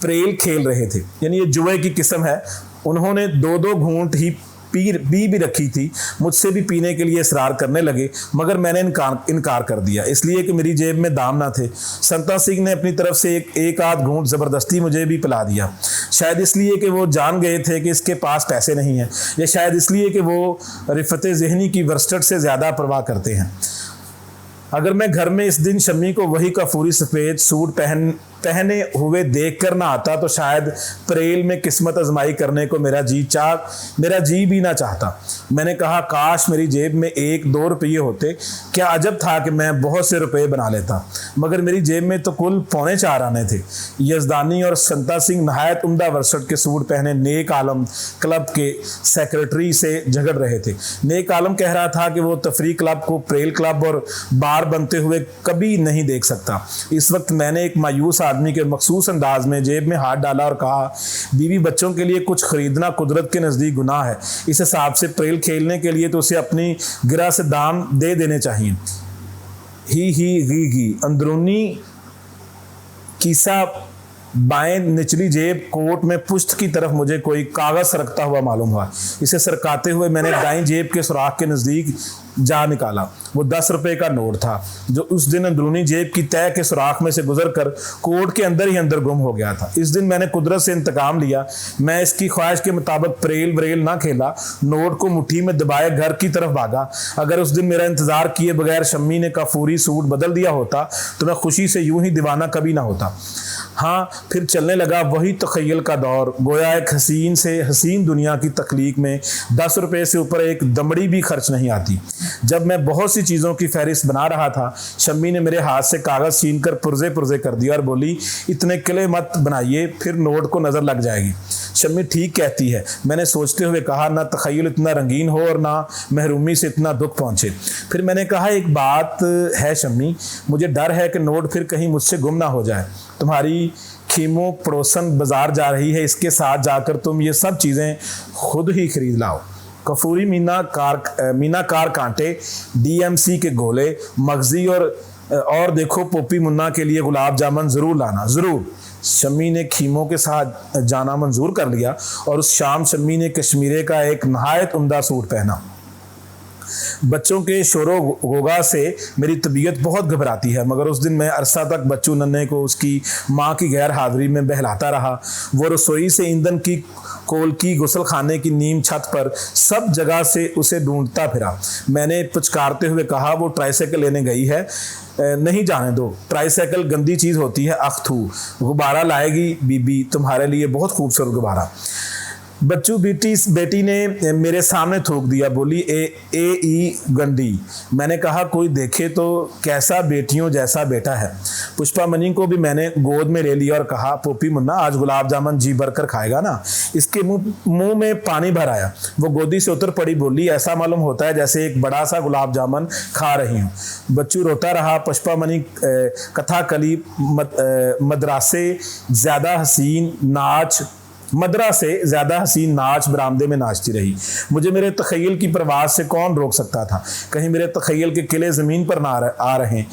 प्रेल खेल रहे थे, यानी ये जुए की किस्म है। उन्होंने 2-2 घूंट ही पी भी रखी थी। मुझसे भी पीने के लिए इसरार करने लगे, मगर मैंने इनकार कर दिया, इसलिए कि मेरी जेब में दाम ना थे। संता सिंह ने अपनी तरफ से एक आध घूंट ज़बरदस्ती मुझे भी पिला दिया। शायद इसलिए कि वो जान गए थे कि इसके पास पैसे नहीं हैं, या शायद इसलिए कि वो रिफत ज़हनी की वर्स्टड से ज़्यादा परवाह करते हैं। अगर मैं घर में इस दिन शम्मी को वही कफूरी सफ़ेद सूट पहने हुए देख कर ना आता तो शायद प्रेल में किस्मत आजमाई करने को मेरा जी भी ना चाहता। मैंने कहा काश मेरी जेब में 1-2 रुपये होते, क्या अजब था कि मैं बहुत से रुपए बना लेता, मगर मेरी जेब में तो कुल 4.25 आने थे। यजदानी और संता सिंह नहायत उम्दा वर्सट के सूट पहने नेक आलम क्लब के सेक्रेटरी से झगड़ रहे थे। नेक आलम कह रहा था कि वो तफरी क्लब को प्रेल क्लब और बार बनते हुए कभी नहीं देख सकता। इस वक्त मैंने एक मायूस आदमी के मखसूस अंदाज में जेब में हाथ डाला और कहा, बीवी बच्चों के लिए कुछ खरीदना कुदरत के नज़दीक गुनाह है। इस हिसाब से प्रेल खेलने के लिए तो उसे अपनी गिरा से दाम दे देने चाहिए। ही अंदरूनी कीसा बाएं निचली जेब कोट में पुश्त की तरफ मुझे कोई कागज़ रखता हुआ मालूम हुआ। इसे सरकाते हुए मैंने दाईं जेब के सुराख के नज़दीक जा निकाला। वो 10 रुपये का नोट था जो उस दिन अंदरूनी जेब की तय के सुराख में से गुजरकर कोट के अंदर ही अंदर गुम हो गया था। इस दिन मैंने कुदरत से इंतकाम लिया। मैं इसकी ख्वाहिश के मुताबिक प्रेल व्रेल ना खेला, नोट को मुट्ठी में दबाए घर की तरफ भागा। अगर उस दिन मेरा इंतजार किए बगैर शम्मी ने काफूरी सूट बदल दिया होता तो मैं खुशी से यूं ही दीवाना कभी ना होता। हाँ, फिर चलने लगा वही तखय्युल का दौर। गोया एक हसीन से हसीन दुनिया की तख्लीक में 10 रुपये से ऊपर एक दमड़ी भी खर्च नहीं आती। जब मैं बहुत सी चीज़ों की फहरिस्त बना रहा था, शम्मी ने मेरे हाथ से कागज़ छीन कर पुर्जे पुर्जे कर दिया और बोली, इतने किले मत बनाइए, फिर नोट को नज़र लग जाएगी। शम्मी ठीक कहती है, मैंने सोचते हुए कहा, ना तखय्युल इतना रंगीन हो और ना महरूमी से इतना दुख पहुँचे। फिर मैंने कहा, एक बात है शम्मी, मुझे डर है कि नोट फिर कहीं मुझसे गुम ना हो जाए। तुम्हारी खीमो पड़ोसन बाजार जा रही है, इसके साथ जाकर तुम ये सब चीज़ें खुद ही खरीद लाओ। कफूरी मीनाकार कांटे, डीएमसी के गोले, मगजी और देखो पोपी मुन्ना के लिए गुलाब जामुन ज़रूर लाना, ज़रूर। शम्मी ने खीमों के साथ जाना मंजूर कर लिया और उस शाम शम्मी ने कश्मीरे का एक नहायत उम्दा सूट पहना। बच्चों के शोरो गोगा से मेरी तबीयत बहुत घबराती है, मगर उस दिन मैं अरसा तक बच्चू नन्हे को उसकी माँ की गैर हाजिरी में बहलाता रहा। वो रसोई से ईंधन की कोल की गुसल खाने की नीम छत पर सब जगह से उसे ढूंढता फिरा। मैंने पुचकारते हुए कहा, वो ट्राईसाइकिल लेने गई है, नहीं जाने दो, ट्राईसाइकिल गंदी चीज़ होती है, अख्थू। गुब्बारा लाएगी बीबी तुम्हारे लिए, बहुत खूबसूरत गुब्बारा। बच्चू बेटी ने मेरे सामने थूक दिया, बोली ए गंदी। मैंने कहा, कोई देखे तो कैसा बेटियों जैसा बेटा है। पुष्पा मनी को भी मैंने गोद में ले लिया और कहा, पोपी मुन्ना आज गुलाब जामुन जी भर कर खाएगा ना। इसके मुंह में पानी भर आया। वो गोदी से उतर पड़ी, बोली ऐसा मालूम होता है जैसे एक बड़ा सा गुलाब जामुन खा रही हूँ। बच्चू रोता रहा। पुष्पा मनी कथाकली मदरा से ज़्यादा हसीन नाच बरामदे में नाचती रही। मुझे मेरे तखय्युल की परवाज़ से कौन रोक सकता था? कहीं मेरे तखय्युल के किले ज़मीन पर ना आ रहे।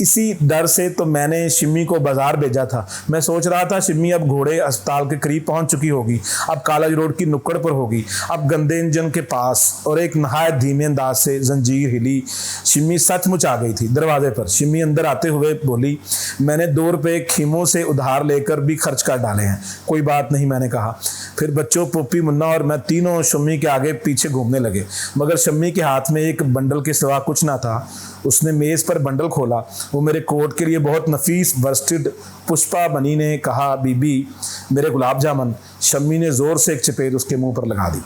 इसी डर से तो मैंने शिम्मी को बाजार भेजा था। मैं सोच रहा था शिम्मी अब घोड़े अस्पताल के करीब पहुंच चुकी होगी, अब कॉलेज रोड की नुक्कड़ पर होगी, अब गंदे इंजन के पास। और एक नहायत धीमे अंदाज से जंजीर हिली। शिम्मी सचमुच आ गई थी दरवाजे पर। शिम्मी अंदर आते हुए बोली, मैंने 2 रुपये खीमों से उधार लेकर भी खर्च कर डाले हैं। कोई बात नहीं, मैंने कहा। फिर बच्चों, पोपी मुन्ना और मैं तीनों शम्मी के आगे पीछे घूमने लगे, मगर शम्मी के हाथ में एक बंडल के सिवा कुछ ना था। उसने मेज़ पर बंडल खोला। वो मेरे कोट के लिए बहुत नफीस वर्स्टेड। पुष्पा बनी ने कहा, बीबी मेरे गुलाब जामुन। शम्मी ने ज़ोर से एक चपेट उसके मुंह पर लगा दी।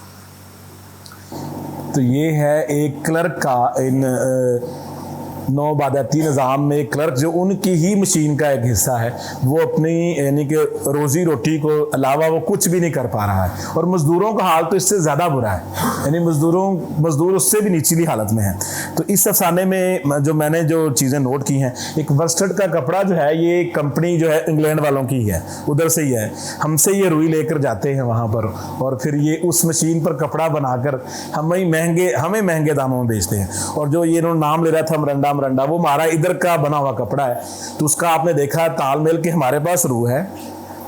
तो ये है एक क्लर्क का इन 9/3 निज़ाम में एक क्लर्क जो उनकी ही मशीन का एक हिस्सा है, वो अपनी यानी कि रोज़ी रोटी को अलावा वो कुछ भी नहीं कर पा रहा है। और मज़दूरों का हाल तो इससे ज़्यादा बुरा है, यानी मज़दूर उससे भी निचली हालत में है। तो इस अफसाने में जो मैंने जो चीज़ें नोट की हैं, एक वर्स्टेड का कपड़ा जो है, ये कंपनी जो है इंग्लैंड वालों की है, उधर से ही है। हमसे ये रुई लेकर जाते हैं वहाँ पर और फिर ये उस मशीन पर कपड़ा बनाकर हमें महंगे दामों में बेचते हैं। और जो ये इन्होंने नाम ले रहा था मरंडा, वो हमारा इधर का बना हुआ कपड़ा है। तो उसका आपने देखा तालमेल कि हमारे पास रूह है,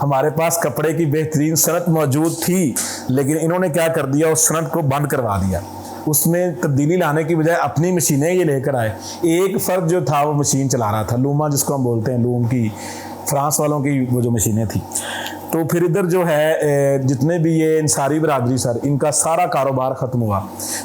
हमारे पास कपड़े की बेहतरीन सनत मौजूद थी, लेकिन इन्होंने क्या कर दिया, उस सनत को बंद करवा दिया। उसमें तब्दीली लाने की बजाय अपनी मशीनें ये लेकर आए। एक फर्द जो था वो मशीन चला रहा था, लूमा जिसको हम बोलते हैं, लूम की, फ्रांस वालों की वो जो मशीनें थी। तो फिर इधर जो है जितने भी ये इंसारी बरादरी सर, इनका सारा कारोबार ख़त्म हुआ।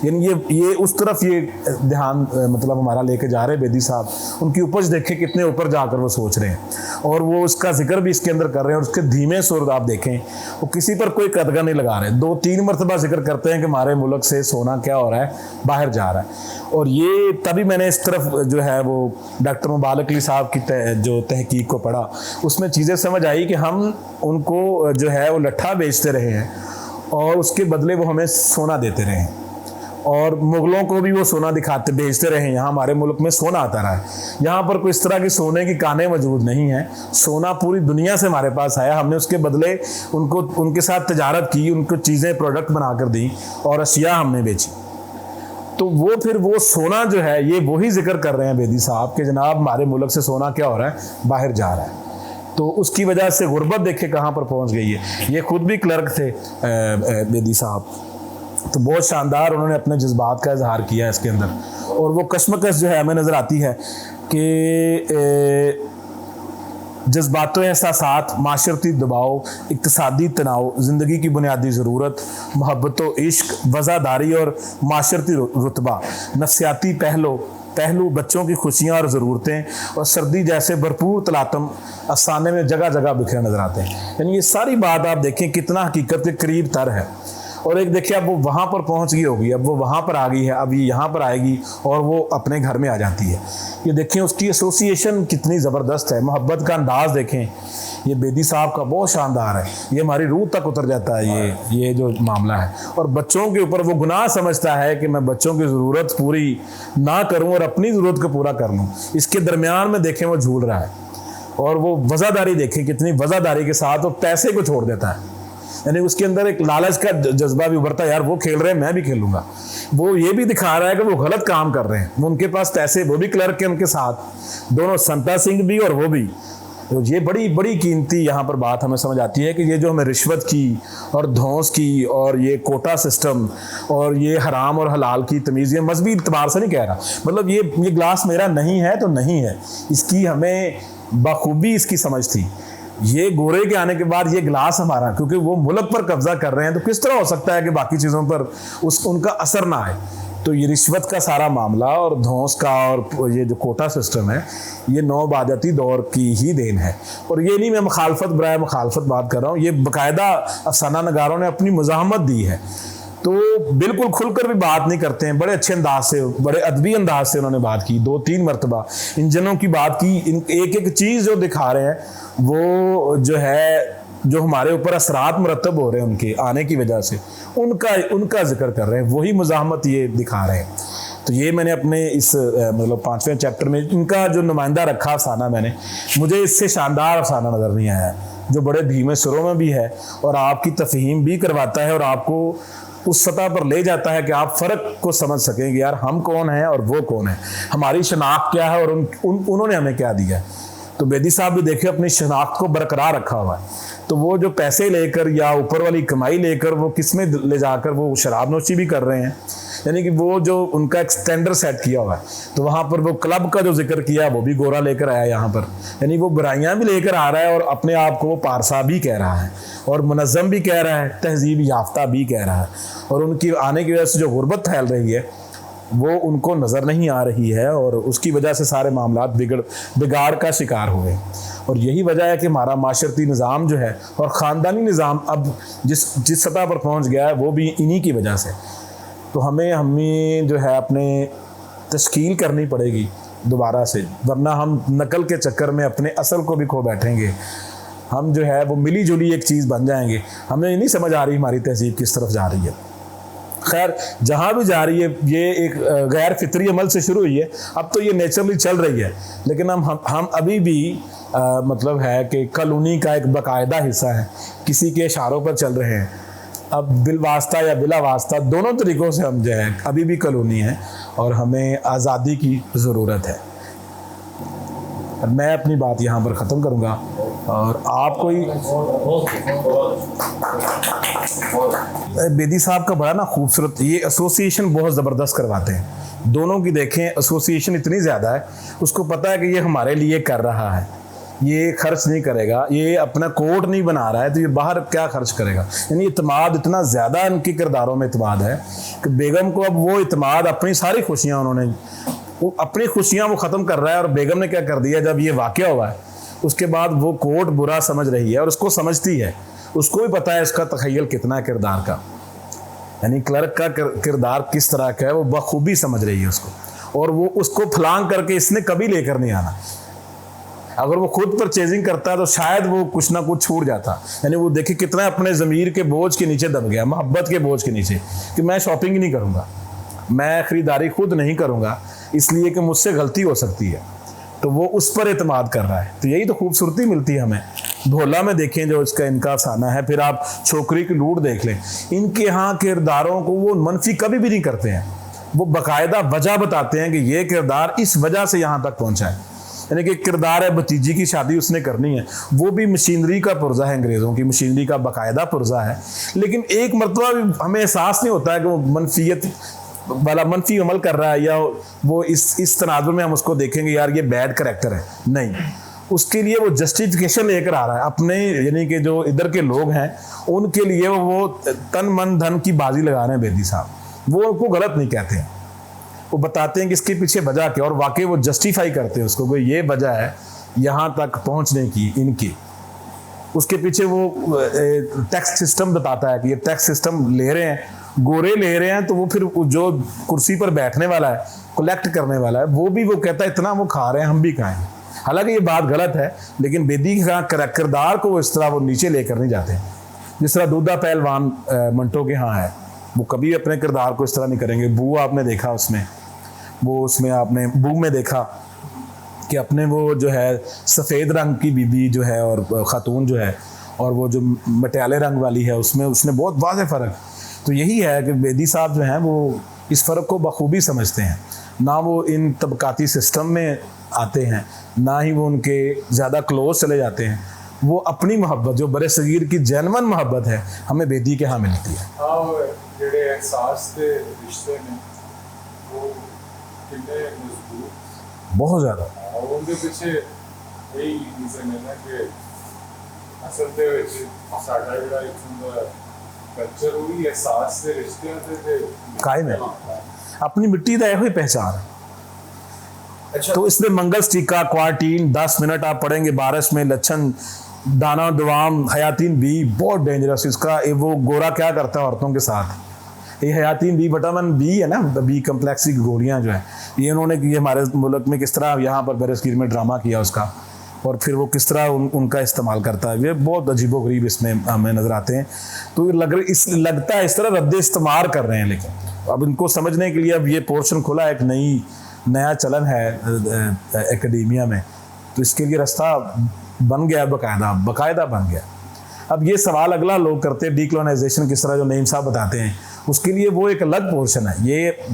यानी ये उस तरफ ये ध्यान मतलब हमारा लेके जा रहे हैं बेदी साहब। उनकी उपज देखें कितने ऊपर जाकर वो सोच रहे हैं, और वो उसका जिक्र भी इसके अंदर कर रहे हैं। और उसके धीमे सुर आप देखें, वो किसी पर कोई कदका नहीं लगा रहे। 2-3 मरतबा जिक्र करते हैं कि हमारे मुल्क से सोना क्या हो रहा है, बाहर जा रहा है। और ये तभी मैंने इस तरफ जो है वो डॉक्टर मुबारक अली साहब की जो तहकीक को पढ़ा, उसमें चीज़ें समझ आई कि हम उनको जो है वो लट्ठा बेचते रहे हैं और उसके बदले वो हमें सोना देते रहे हैं, और मुगलों को भी वो सोना दिखाते भेजते रहे हैं। यहाँ हमारे मुल्क में सोना आता रहा है। यहाँ पर कोई इस तरह की सोने की कानें मौजूद नहीं हैं। सोना पूरी दुनिया से हमारे पास आया, हमने उसके बदले उनको उनके साथ तजारत की, उनको चीज़ें प्रोडक्ट बनाकर दी और अशिया हमने बेची। तो वो फिर वो सोना जो है, ये वही जिक्र कर रहे हैं बेदी साहब कि जनाब हमारे मुल्क से सोना क्या हो रहा है, बाहर जा रहा है। तो उसकी वजह से गुर्बत देखे कहाँ पर पहुँच गई है। ये खुद भी क्लर्क थे बेदी साहब, तो बहुत शानदार उन्होंने अपने जज्बात का इजहार किया है इसके अंदर। और वो कश्मकश जो है हमें नज़र आती है कि जज्बात एहसासात, माशरती दबाव, इक़्तिसादी तनाव, ज़िंदगी की बुनियादी ज़रूरत, मोहब्बत व इश्क, वज़ादारी और माशरती रुतबा, नफ्सियाती पहलू, बच्चों की खुशियाँ और ज़रूरतें, और सर्दी जैसे भरपूर तलातम अफसाने में जगह जगह बिखरे नज़र आते हैं। यानी ये सारी बात आप देखें कितना हकीकत के करीब तर है। और एक देखिए, अब वो वहाँ पर पहुँच गई होगी, अब वो वहाँ पर आ गई है, अब ये यहाँ पर आएगी और वो अपने घर में आ जाती है। ये देखें उसकी एसोसिएशन कितनी ज़बरदस्त है। मोहब्बत का अंदाज़ देखें, ये बेदी साहब का बहुत शानदार है। ये हमारी रूह तक उतर जाता है ये जो मामला है। और बच्चों के ऊपर वो गुनाह समझता है कि मैं बच्चों की ज़रूरत पूरी ना करूँ और अपनी ज़रूरत को पूरा कर लूँ। इसके दरमियान में देखें वो झूल रहा है। और वो वज़ादारी देखें, कितनी वज़ादारी के साथ वो पैसे को छोड़ देता है। यानी उसके अंदर एक लालच का जज्बा भी उभरता है, यार वो खेल रहे हैं मैं भी खेलूंगा। वो ये भी दिखा रहा है कि वो गलत काम कर रहे हैं, वो उनके पास पैसे, वो भी क्लर्क के उनके साथ, दोनों संता सिंह भी और वो भी। तो ये बड़ी बड़ी कीमती यहाँ पर बात हमें समझ आती है कि ये जो हमें रिश्वत की और धौंस की और ये कोटा सिस्टम और ये हराम और हलाल की तमीज़, ये मजहबी इतबार से नहीं कह रहा, मतलब ये ग्लास मेरा नहीं है तो नहीं है, इसकी हमें बखूबी इसकी समझ थी। ये गोरे के आने के बाद ये गिलास हमारा, क्योंकि वो मुल्क पर कब्जा कर रहे हैं, तो किस तरह हो सकता है कि बाकी चीज़ों पर उनका असर ना आए। तो ये रिश्वत का सारा मामला और धौंस का और ये जो कोटा सिस्टम है, ये नौबादती दौर की ही देन है। और ये नहीं मैं मुखालफत बराए मुखालफत बात कर रहा हूँ, ये बाकायदा अफसाना नगारों ने अपनी मुज़ाहमत दी है। तो बिल्कुल खुलकर भी बात नहीं करते हैं, बड़े अच्छे अंदाज से, बड़े अदबी अंदाज से उन्होंने बात की। 2-3 मरतबा इंजनों की बात की, एक एक चीज़ जो दिखा रहे हैं वो जो है, जो हमारे ऊपर असरात मुरतब हो रहे हैं उनके आने की वजह से, उनका जिक्र कर रहे हैं, वही मुज़ाहमत ये दिखा रहे हैं। तो ये मैंने अपने इस मतलब 5वें चैप्टर में इनका जो नुमाइंदा रखा अफसाना, मैंने मुझे इससे शानदार अफसाना नज़र नहीं आया, जो बड़े धीमे सुरों में भी है और आपकी तफहीम भी करवाता है और आपको उस सतह पर ले जाता है कि आप फ़र्क को समझ सकेंगे, यार हम कौन हैं और वो कौन है, हमारी शनाख्त क्या है और उन्होंने हमें क्या दिया है। तो बेदी साहब भी देखिए अपनी शनाख्त को बरकरार रखा हुआ है। तो वो जो पैसे लेकर या ऊपर वाली कमाई लेकर वो किस में ले जाकर वो शराब नोशी भी कर रहे हैं, यानी कि वो जो उनका एक स्टैंडर्ड सेट किया हुआ है। तो वहाँ पर वो क्लब का जो जिक्र किया वो भी गोरा लेकर आया यहाँ पर, यानी वो बुराइयाँ भी लेकर आ रहा है और अपने आप को वो पारसा भी कह रहा है और मुनज़्ज़म भी कह रहा है, तहजीब याफ्ता भी कह रहा है। और उनकी आने की वजह से जो गुर्बत फैल रही है वो उनको नज़र नहीं आ रही है और उसकी वजह से सारे मामलात बिगाड़ का शिकार हुए। और यही वजह है कि हमारा माशरती निज़ाम जो है और ख़ानदानी निज़ाम अब जिस सतह पर पहुँच गया है वो भी इन्हीं की वजह से। तो हमें जो है अपने तश्कील करनी पड़ेगी दोबारा से, वरना हम नकल के चक्कर में अपने असल को भी खो बैठेंगे। हम जो है वो मिली जुली एक चीज़ बन जाएंगे। हमें नहीं समझ आ रही हमारी तहजीब किस तरफ जा रही है। खैर जहाँ भी जा रही है ये एक गैर फितरी अमल से शुरू हुई है, अब तो ये नेचुरली चल रही है, लेकिन हम अभी भी मतलब है कि कॉलोनी का एक बाकायदा हिस्सा है, किसी के इशारों पर चल रहे हैं। अब बिल वास्ता या बिला वास्ता दोनों तरीक़ों से हम जो है अभी भी कॉलोनी है और हमें आज़ादी की ज़रूरत है। मैं अपनी बात यहाँ पर ख़त्म करूँगा और आप कोई बेदी साहब का बड़ा ना खूबसूरत ये एसोसिएशन बहुत ज़बरदस्त करवाते हैं। दोनों की देखें एसोसिएशन इतनी ज़्यादा है, उसको पता है कि ये हमारे लिए कर रहा है, ये खर्च नहीं करेगा, ये अपना कोर्ट नहीं बना रहा है, तो ये बाहर क्या खर्च करेगा। यानी इत्मीनाद इतना ज़्यादा इनके किरदारों में इत्मीनाद है कि बेगम को अब वो इत्मीनाद, अपनी सारी खुशियाँ उन्होंने, वो अपनी खुशियाँ वो ख़त्म कर रहा है। और बेगम ने क्या कर दिया, जब ये वाक़या हुआ है उसके बाद वो कोर्ट बुरा समझ रही है और उसको समझती है, उसको भी पता है इसका तख़य्युल कितना है किरदार का, यानी क्लर्क का किरदार किस तरह का है वो बखूबी समझ रही है उसको। और वो उसको फलांग करके इसने कभी लेकर नहीं आना। अगर वो खुद परचेजिंग करता है तो शायद वो कुछ ना कुछ छूट जाता। यानी वो देखिए कितना अपने ज़मीर के बोझ के नीचे दब गया, मोहब्बत के बोझ के नीचे, कि मैं शॉपिंग ही नहीं करूँगा, मैं ख़रीदारी खुद नहीं करूँगा, इसलिए कि मुझसे गलती हो सकती है। तो वो उस पर एतमाद कर रहा है। तो यही तो खूबसूरती मिलती है हमें। ढोला में देखें जो इसका इनका अफसाना है, फिर आप छोकरी की लूट देख लें, इनके यहाँ किरदारों को वो मनफी कभी भी नहीं करते हैं, वो बाकायदा वजह बताते हैं कि ये किरदार इस वजह से यहाँ तक पहुँचा है। यानी कि किरदार है भतीजी की शादी उसने करनी है, वो भी मशीनरी का पुर्जा है, अंग्रेज़ों की मशीनरी का बाकायदा पुर्जा है, लेकिन एक मरतबा भी हमें एहसास नहीं होता है कि वो मनफियत वाला मनफी अमल कर रहा है, या वो इस तनाजुर में हम उसको देखेंगे यार ये बैड करैक्टर है, नहीं। उसके लिए वो जस्टिफिकेशन लेकर आ रहा है अपने, यानी कि जो इधर के लोग हैं उनके लिए वो तन मन धन की बाजी लगा रहे हैं बेदी साहब, वो उनको गलत नहीं कहते हैं, वो बताते हैं कि इसके पीछे वजह क्या, और वाकई वो जस्टिफाई करते हैं उसको, कोई ये वजह है यहाँ तक पहुँचने की इनकी। उसके पीछे वो टैक्स सिस्टम बताता है कि ये टैक्स सिस्टम ले रहे हैं, गोरे ले रहे हैं, तो वो फिर जो कुर्सी पर बैठने वाला है, कलेक्ट करने वाला है, वो भी वो कहता है इतना वो खा रहे हैं, हम भी खाएंगे। हालांकि ये बात गलत है, लेकिन बेदी का किरदार को वो इस तरह वो नीचे लेकर नहीं जाते। जिस तरह दूधा पहलवान मंटो के यहाँ है, वो कभी अपने किरदार को इस तरह नहीं करेंगे। बू आपने देखा उसमें, वो उसमें आपने बू में देखा कि अपने वो जो है सफ़ेद रंग की बीबी जो है और ख़ातून जो है, और वो जो मटियाले रंग वाली है, उसमें उसने बहुत वाज़ेह फ़र्क। तो यही है कि बेदी साहब जो हैं वो इस फ़र्क को बखूबी समझते हैं, ना वो इन तबकाती सिस्टम में आते हैं, ना ही वो उनके ज़्यादा क्लोज चले जाते हैं। वो अपनी मोहब्बत जो बड़े सगीर की जेनवन मोहब्बत है हमें बेदी के यहाँ मिलती है। बहुत ज़्यादा उनके पीछे यही रीज़न है ना कि असल में साडा जिहड़ा इत्थों दा कल्चर वही एहसास से रिश्ते ते कायम है, अपनी मिट्टी का यही पहचान है। अच्छा, तो इसमें मंगल स्टिका, क्वार्टीन, 10 मिनट आप पढ़ेंगे, बारिश में लक्षण, दाना दवाम, हयातीन बी, बहुत डेंजरस। इसका वो गोरा क्या करता है औरतों के साथ, ये हयातीन बी विटामिन बी है ना, बी कम्प्लेक्स की गोलियाँ जो है, ये उन्होंने ये हमारे मुल्क में किस तरह यहाँ पर बरसगीर में ड्रामा किया उसका, और फिर वो किस तरह उनका इस्तेमाल करता है, ये बहुत अजीबोगरीब इसमें हमें नज़र आते हैं। तो लगता है इस तरह रद्द इस्तेमाल कर रहे हैं, लेकिन अब इनको समझने के लिए अब ये पोर्शन खुला, एक नया चलन है एकेडेमिया में, तो इसके लिए रास्ता बन गया, बाकायदा बन गया। अब ये सवाल अगला लोग करते हैं, डीकोलोनाइजेशन किस तरह, जो नईम साहब बताते हैं, उसके लिए वो एक अलग पोर्शन है।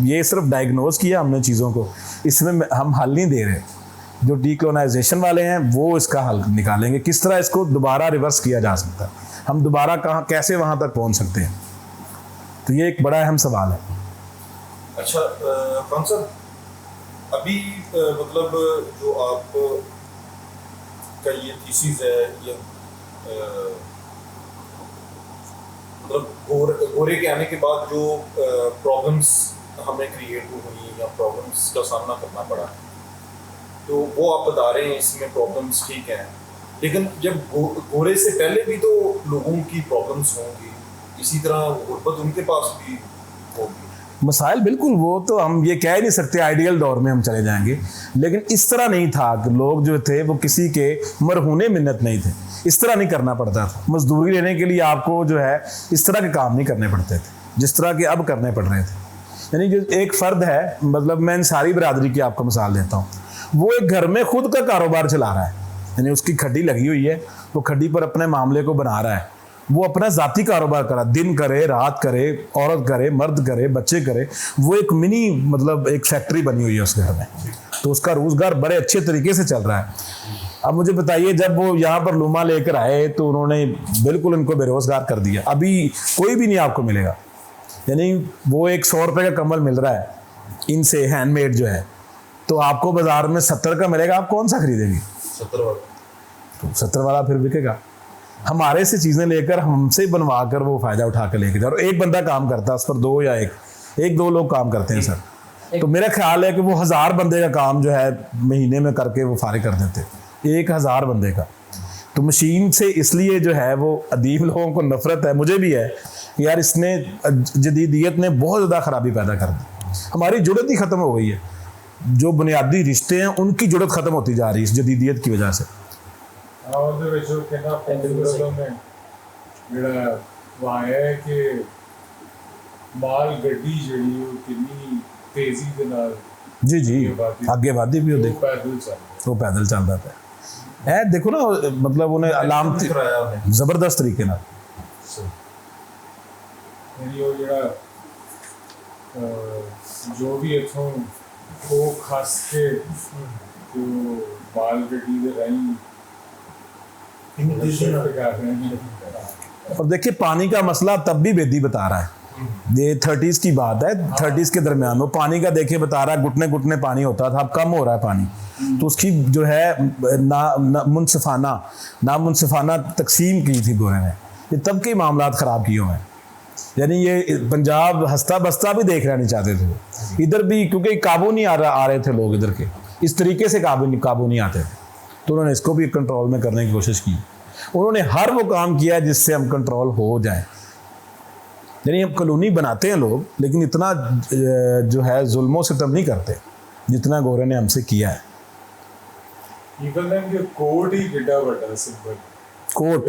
ये सिर्फ डायग्नोज किया हमने चीज़ों को, इसमें हम हल नहीं दे रहे। जो डीकोलोनाइजेशन वाले हैं वो इसका हल निकालेंगे, किस तरह इसको दोबारा रिवर्स किया जा सकता है, हम दोबारा कहाँ कैसे वहाँ तक पहुँच सकते हैं। तो ये एक बड़ा अहम सवाल है। अच्छा खान साहब, अभी मतलब जो आप का ये थीसिस है, ये मतलब गोरे के आने के बाद जो प्रॉब्लम्स हमें क्रिएट हुई या प्रॉब्लम्स का सामना करना पड़ा, तो वो आप बता रहे हैं इसमें प्रॉब्लम्स ठीक हैं, लेकिन जब गोरे से पहले भी तो लोगों की प्रॉब्लम्स होंगी, इसी तरह गुर्बत उनके पास भी होगी, मसाइल। बिल्कुल, वो तो हम ये कह ही नहीं सकते आइडियल दौर में हम चले जाएंगे, लेकिन इस तरह नहीं था कि लोग जो थे वो किसी के मरहूने मिन्नत नहीं थे, इस तरह नहीं करना पड़ता था। मजदूरी लेने के लिए आपको जो है इस तरह के काम नहीं करने पड़ते थे जिस तरह के अब करने पड़ रहे थे। यानी जो एक फ़र्द है, मतलब मैं सारी बरादरी की आपको मिसाल देता हूँ, वो एक घर में खुद का कारोबार चला रहा है, यानी उसकी खड्डी लगी हुई है, वो खड्डी पर अपने मामले को बना रहा है, वो अपना ज़ाती कारोबार करा, दिन करे रात करे, औरत करे मर्द करे बच्चे करे, वो एक मिनी मतलब एक फैक्ट्री बनी हुई है उस घर में, तो उसका रोज़गार बड़े अच्छे तरीके से चल रहा है। अब मुझे बताइए, जब वो यहाँ पर लूमा लेकर आए तो उन्होंने बिल्कुल इनको बेरोज़गार कर दिया, अभी कोई भी नहीं आपको मिलेगा। यानी वो एक 100 रुपये का कम्बल मिल रहा है इनसे हैंडमेड जो है, तो आपको बाज़ार में 70 का मिलेगा, आप कौन सा खरीदेंगे? 70 वाला तो 70 वाला फिर बिकेगा। हमारे से चीज़ें लेकर हमसे बनवा कर वो फ़ायदा उठा कर लेके जाए, और एक बंदा काम करता है उस पर 2 या 1-2 लोग काम करते हैं सर। तो मेरा ख्याल है कि वो 1000 बंदे का काम जो है महीने में करके वो फारिग कर देते, 1000 बंदे का। तो मशीन से इसलिए जो है वो अदीब लोगों को नफरत है, मुझे भी है कि यार इसने जदीदियत ने बहुत ज़्यादा ख़राबी पैदा कर दी, हमारी जुड़त ही ख़त्म हो गई है, जो बुनियादी रिश्ते हैं उनकी जुड़त ख़त्म होती जा रही है इस जदीदियत की वजह से। ਉਹਦੇ ਵਿੱਚ ਉਹ ਕਹਿੰਦਾ ਪੈਂਡੂਲਮ ਨੇ ਜਿਹੜਾ ਵਾਇਆ ਹੈ ਕਿ ਮਾਲ ਗੱਡੀ ਜਿਹੜੀ ਉਹ ਕਿੰਨੀ ਤੇਜ਼ੀ ਦੇ ਨਾਲ जी जी आगे वादी भी हो ਉਹ देखो, ਪੈਦਲ ਚੱਲ वो पैदल चल रहा था। है देखो ना, मतलब उन्हें अलामती कराया उन्हें ज़बरदस्त तरीके ना। ਯਾਨੀ ਉਹ ਜਿਹੜਾ ਜੋ ਵੀ ਇੱਥੋਂ ਉਹ ਖਸ ਕੇ ਜੋ ਮਾਲ ਗੱਡੀ ਦੇ ਰਾਹੀਂ शिफ्ट कर रहे हैं। और देखिए पानी का मसला तब भी बेदी बता रहा है, ये 30s की बात है, 30s के दरमियान में पानी का देखिए बता रहा है, घुटने घुटने पानी होता था, अब कम हो रहा है पानी। तो उसकी जो है ना मुनसिफाना तकसीम की थी गोरे ने, ये तब के मामला ख़राब किए हुए हैं। यानी ये पंजाब हंसता बसता भी देख नहीं चाहते थे इधर भी, क्योंकि काबू नहीं आ रहे थे लोग इधर के, इस तरीके से काबू नहीं आते थे। तो उन्होंने इसको भी कंट्रोल में करने की कोशिश की। उन्होंने हर वो काम किया जिससे हम कंट्रोल हो जाएं। यानी हम कॉलोनी बनाते हैं लोग, लेकिन इतना जो है जुल्मों से तब नहीं करते जितना गोरे ने हमसे किया है। इवन के कोड ही कितना बड़ा सिंबल कोट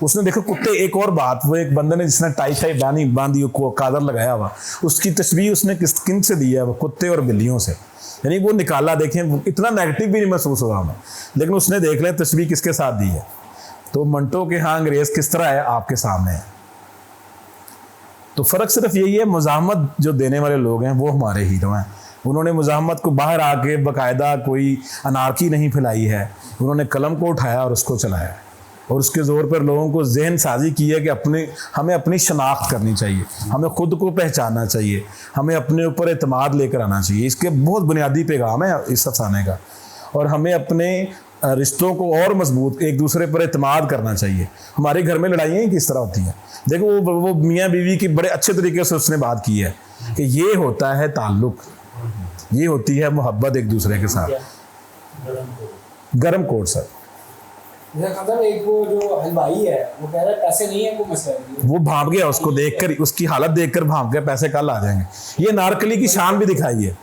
उसने देखो कुत्ते, एक और बात, वो एक बंदे ने जिसने टाई शाई बांधी कादर लगाया हुआ, उसकी तस्वीर उसने किन से दी है, वो कुत्ते और बिल्लियों से। यानी वो निकाला, देखें इतना नेगेटिव भी नहीं महसूस हो रहा हमें, लेकिन उसने देख लें तस्वीर किसके साथ दी है। तो मंटो के यहाँ अंग्रेज किस तरह है आपके सामने है। तो फ़र्क सिर्फ यही है, मुज़ाहमत जो देने वाले लोग हैं वो हमारे हीरो हैं। उन्होंने मुज़ाहमत को बाहर आके बाकायदा कोई अनारकी नहीं फैलाई है, उन्होंने कलम को उठाया और उसको चलाया, और उसके ज़ोर पर लोगों को जहन साजी की है कि हमें अपनी शनाख्त करनी चाहिए, हमें ख़ुद को पहचानना चाहिए, हमें अपने ऊपर एतमाद लेकर आना चाहिए। इसके बहुत बुनियादी पैगाम है इस अफसाने का। और हमें अपने रिश्तों को और मजबूत, एक दूसरे पर एतमाद करना चाहिए। हमारे घर में लड़ाइयाँ किस तरह होती हैं, देखो वो मियाँ बीवी की बड़े अच्छे तरीके से उसने बात की है कि ये होता है ताल्लुक़, ये होती है मोहब्बत एक दूसरे के साथ। गर्म कोट सर, एक वो जो हलवाई है वो कह रहा है पैसे नहीं है, वो मसला है। वो भाग गया, उसको देखकर, उसकी हालत देखकर भाग गया, पैसे कल आ जाएंगे। ये नारकली की शान भी दिखाई है।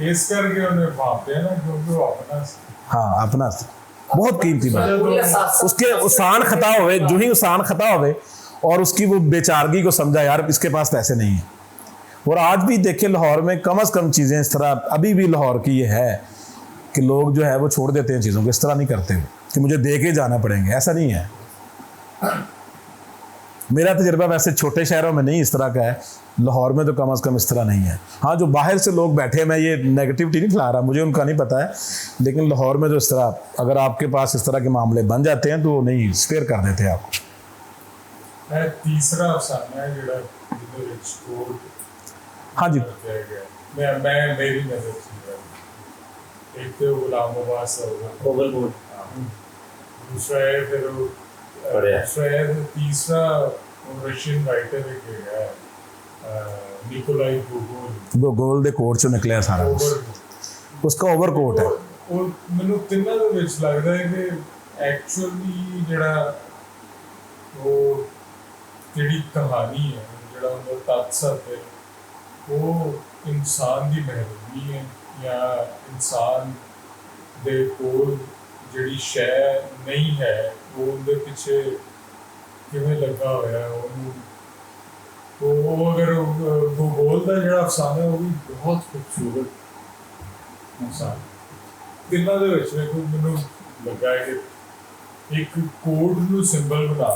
इस करके उन्हें भापते हैं ना, क्योंकि वो अपना, हाँ अपना बहुत कीमती बात। उसके उसान खता हुए, जो ही उसान खता हुए और उसकी वो बेचारगी को समझा, यार इसके पास पैसे नहीं है। और आज भी देखे लाहौर में कम से कम चीज़ें इस तरह अभी भी लाहौर की ये है कि लोग जो है वो छोड़ देते हैं चीज़ों को, इस तरह नहीं करते कि मुझे दे के जाना पड़ेंगे, ऐसा नहीं है। मेरा तजुर्बा वैसे छोटे शहरों में नहीं इस तरह का है, लाहौर में तो कम से कम इस तरह नहीं है। हाँ, जो बाहर से लोग बैठे हैं, मैं ये नेगेटिविटी नहीं फैला रहा, मुझे उनका नहीं पता है, लेकिन लाहौर में जो इस तरह, अगर आपके पास इस तरह के मामले बन जाते हैं तो नहीं स्पेयर कर देते हैं आपको। तीसरा अफसाना है जिहड़ा जिहदे विच कोड, हाँ जी, मैं मेरी नज़र से एक तो गुलाम अब्बास ओवरबोर्ड, दूसरा है फिर दूसरा है, तीसरा रशियन राइटर है निकोलाई गोगोल दे कोट चो निकलिया सारा उसका ओवरकोट है। और मैनू तिन्नां दे विच लगदा है कि एक्चुअली जिहड़ा वो जिहड़ी कहानी है, जिहड़ा उहदा तत्सत है, वो इंसान की मेहरबानी है या इंसान दे कोल जिहड़ी शै नहीं है वो उहदे पिछे किवें लगा होया है। वो अगर भूगोल का जिहड़ा अफसाना है वो भी बहुत खूबसूरत अफसाना। तिन्नां दे विच देखो मैनूं लगा है कि एक कोड नूं सिंबल बना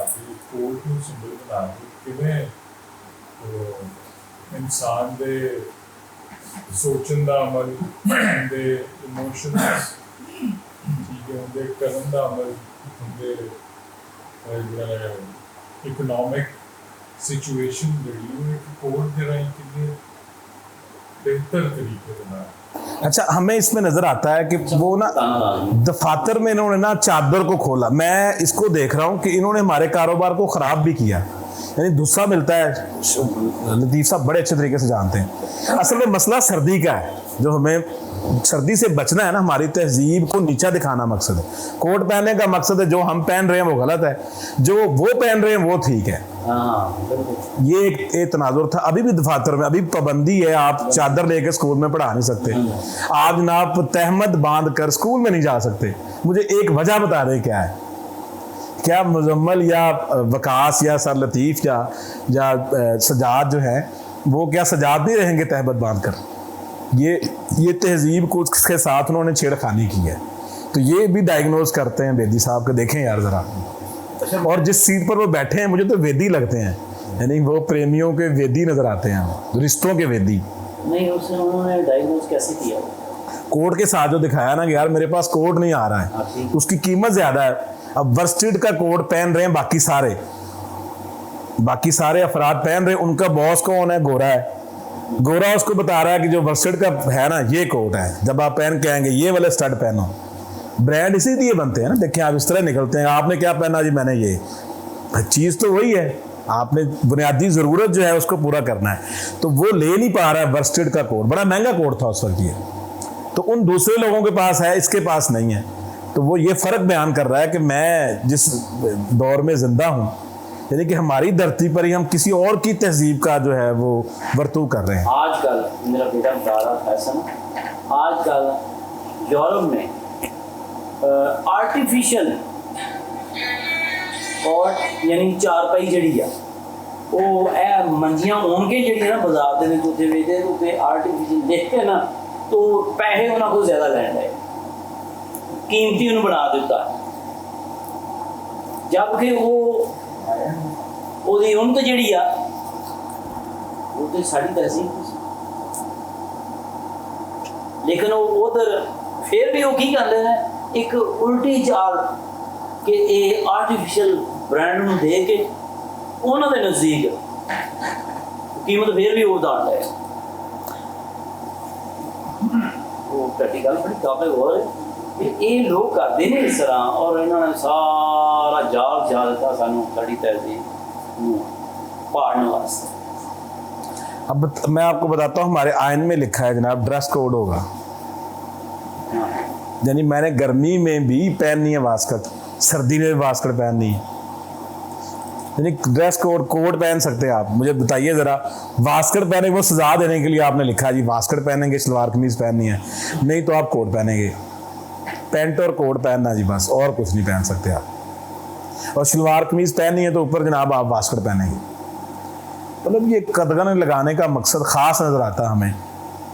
के किवें इंसान दे सोचण दा अमल, उनके इमोशंस, ठीक है, उनके करन दा अमल, उनके इकोनॉमिक सिचुएशन जिहड़ी एक कोड दे राहीं किन्ने बेहतर तरीके से ना। अच्छा, हमें इसमें नजर आता है कि वो ना दफातर में इन्होंने ना चादर को खोला। मैं इसको देख रहा हूँ कि इन्होंने हमारे कारोबार को खराब भी किया, यानी गुस्सा मिलता है। लतीफ साहब बड़े अच्छे तरीके से जानते हैं असल में मसला सर्दी का है। जो हमें सर्दी से बचना है ना, हमारी तहजीब को नीचा दिखाना मकसद है। कोट पहनने का मकसद है जो हम पहन रहे हैं वो गलत है, जो वो पहन रहे हैं वो ठीक है। ये एक तनाजुर था। अभी भी दफातर में अभी पाबंदी है, आप चादर लेकर स्कूल में पढ़ा नहीं सकते। आप जनाब तहमद बांध कर स्कूल में नहीं जा सकते। मुझे एक वजह बता दें क्या है? क्या मुजम्मल या वकास या सर लतीफ़ या सजाद जो है वो क्या सजाद नहीं रहेंगे तहमद बांध कर? ये तहजीब को उसके साथ उन्होंने छेड़खानी की है। तो ये भी डायग्नोज करते हैं बेदी साहब के। देखें यार ज़रा, और जिस सीट पर वो बैठे हैं मुझे तो वेदी लगते हैं, यानी वो प्रेमियों के वेदी नज़र आते हैं, रिश्तों के वेदी। नहीं, उसने उन्होंने डायग्नोज कैसे किया? कोट के साथ जो दिखाया ना कि यार मेरे पास कोट नहीं आ रहा है, उसकी कीमत ज़्यादा है। अब वर्स्टेड का कोट पहन रहे हैं बाकी सारे अफराद पहन रहे हैं। उनका बॉस कौन है? गोरा है। गोरा उसको बता रहा है कि जो वर्स्टेड का है ना ये कोट है, जब आप पहन के आएंगे ये वाले स्टड पहनो। ब्रांड इसीलिए बनते हैं ना। देखिए आप इस तरह निकलते हैं, आपने क्या पहना जी? मैंने ये। चीज़ तो वही है, आपने बुनियादी ज़रूरत जो है उसको पूरा करना है। तो वो ले नहीं पा रहा है वर्स्टेड का कोट, बड़ा महंगा कोट था उस वक्त ये, तो उन दूसरे लोगों के पास है, इसके पास नहीं है। तो वो ये फ़र्क बयान कर रहा है कि मैं जिस दौर में ज़िंदा हूँ, यानी कि हमारी धरती पर ही हम किसी और की तहजीब का जो है वो बरतू कर रहे हैं। आजकल मेरा बेटा बता रहा था ऐसा ना, आजकल यूरोप में आर्टिफिशियल और यानी चारपाई जड़ी है वो मंजियां होन के जड़ी ना बाजार के उत्ते वेचते उत्ते आर्टिफिशियल देख के ना तो पैसे उन्होंने को ज़्यादा लैंड है, कीमती उन्होंने बना दिता, जबकि वो उन्नत जी आ वो तो साड़ी तहसील। लेकिन वो उधर फिर भी वो की करते हैं एक उल्टी चाल कि ये आर्टिफिशियल ब्रांड में दे के उन्होंने नज़दीक कीमत फिर भी वो दाट है। वो प्रैक्टिकल बड़ी काबिल हो रहे कि ये लोग करते नहीं इस तरह, और इन्होंने सारा जाल दिता सानू साड़ी तहजीब पाड़ने वास्ते। अब मैं आपको बताता हूँ, हमारे आयन में लिखा है जनाब ड्रेस कोड होगा, यानी मैंने गर्मी में भी पहननी है वास्कट, सर्दी में भी वास्कट पहननी है, यानी ड्रेस कोड पहन सकते हैं आप। मुझे बताइए ज़रा, वास्कट पहने वो सजा देने के लिए आपने लिखा है जी वास्कट पहनेंगे, सलवार कमीज़ पहननी है, नहीं तो आप कोट पहनेंगे, पैंट और कोट पहनना जी बस, और कुछ नहीं पहन सकते आप। और सलवार कमीज़ पहननी है तो ऊपर जनाब आप वास्कट पहनेंगे। मतलब ये कदगन लगाने का मकसद ख़ास नज़र आता हमें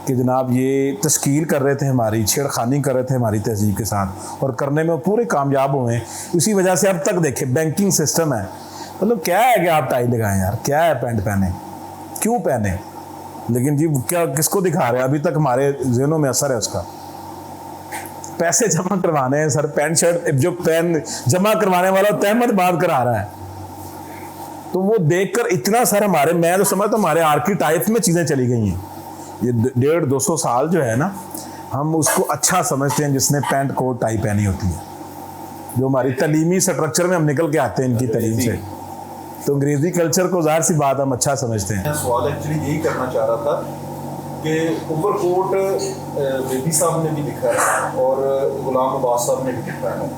कि जनाब ये तश्कील कर रहे थे, हमारी छेड़खानी कर रहे थे हमारी तहजीब के साथ, और करने में पूरे कामयाब हुए। इसी वजह से अब तक देखें बैंकिंग सिस्टम है। मतलब क्या है कि आप टाई लगाएं यार, क्या है पैंट पहने, क्यों पहने? लेकिन जी क्या किसको दिखा रहे हैं? अभी तक हमारे ज़हनों में असर है उसका। पैसे जमा करवाने हैं सर, पैंट शर्ट जो पैन जमा करवाने वाला तहमत बात करा रहा है, तो वो देखकर इतना सर हमारे, मैं तो समझता हूँ हमारे आर्किटाइप में चीज़ें चली गई हैं। ये 150-200 साल जो है ना, हम उसको अच्छा समझते हैं जिसने पैंट कोट टाई पहनी होती है। जो हमारी तलीमी स्ट्रक्चर में हम निकल के आते हैं इनकी तलीम से, तो अंग्रेजी कल्चर को ज़ाहिर सी बात हम अच्छा समझते हैं। मैं सवाल एक्चुअली यही करना चाह रहा था कि ओवरकोट बेदी साहब ने भी लिखा है और गुलाम अब्बास साहब ने भी लिखा है।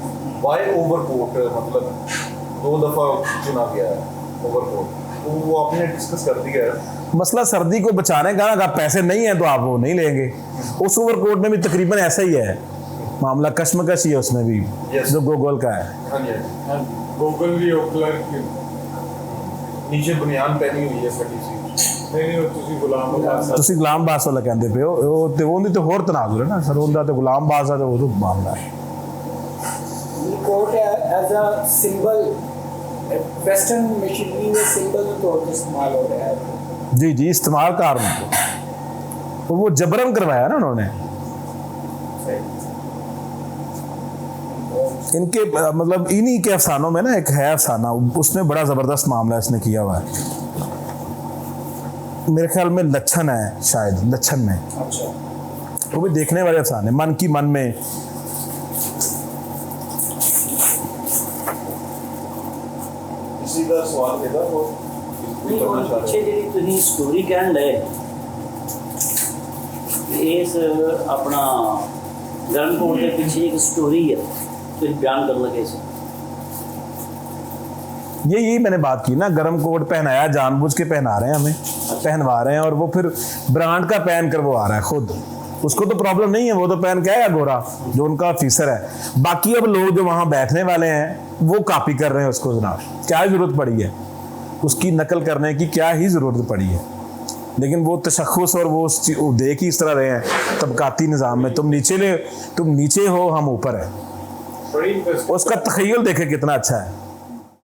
वाई ओवरकोट, मतलब 2 दफ़ा चुना गया है ओवरकोट, तो वो आपने डिस्कस कर दिया है। मसला सर्दी को बचाने का ना, अगर आपके पैसे नहीं हैं तो आप वो नहीं लेंगे। उस ओवरकोट में भी तकरीबन ऐसा ही है मामला, कश्मकश ही है उसमें भी, जो गोगल का है। हाँ जी, गूगल भी ओकलर की नीचे बुनियान पहनी हुई है फटी सी। नहीं ਤੁਸੀਂ ਗੁਲਾਮ ਅब्बास ਤੁਸੀਂ ਗੁਲਾਮ ਅब्बास ਵਾਲਾ ਕਹਿੰਦੇ ਪਏ ਹੋ, ਉਹ ਤੇ ਉਹਦੀ ਤੇ ਹੋਰ ਤਨਾਜ਼ੁਰ ਹੈ ਨਾ ਸਰ, ਉਹਦਾ ਤੇ ਗੁਲਾਮ ਅब्बास ਦਾ ਤੇ ਉਹ ਮਾਮਲਾ ਹੈ। Quote as a symbol western machinery में सिंबल के तौर पर इस्तेमाल हो रहा है। जी जी, इस्तेमाल कार तो वो जबरन करवाया ना उन्होंने। इनके मतलब इन्हीं के अफसानों में ना एक है अफसाना, उसने बड़ा ज़बरदस्त मामला इसने किया हुआ है। मेरे ख्याल में लच्छन है, शायद लच्छन में, अच्छा, वो भी देखने वाले अफसाने, मन की मन में। किसी का सवाल देगा वो नहीं, और पीछे जी तुम स्टोरी कहन ले इस अपना गरमकोट के पीछे एक स्टोरी है, तो बयान कर लगे इसे। यही मैंने बात की ना, गरम कोट पहनाया, जानबूझ के पहना रहे हैं हमें, पहनवा रहे हैं, और वो फिर ब्रांड का पहन कर वो आ रहा है खुद। उसको तो प्रॉब्लम नहीं है, वो तो पहन के आएगा गोरा, जो उनका ऑफिसर है। बाकी अब लोग जो वहाँ बैठने वाले हैं वो कॉपी कर रहे हैं उसको। जनाब क्या जरूरत पड़ी है उसकी नकल करने की, क्या ही जरूरत पड़ी है? लेकिन वो तशख़्ख़ुस और वो देख ही इस तरह रहे हैं तबकाती निज़ाम में, तुम नीचे हो हम ऊपर है। बड़ी उसका तख़य्युल देखे कितना अच्छा है।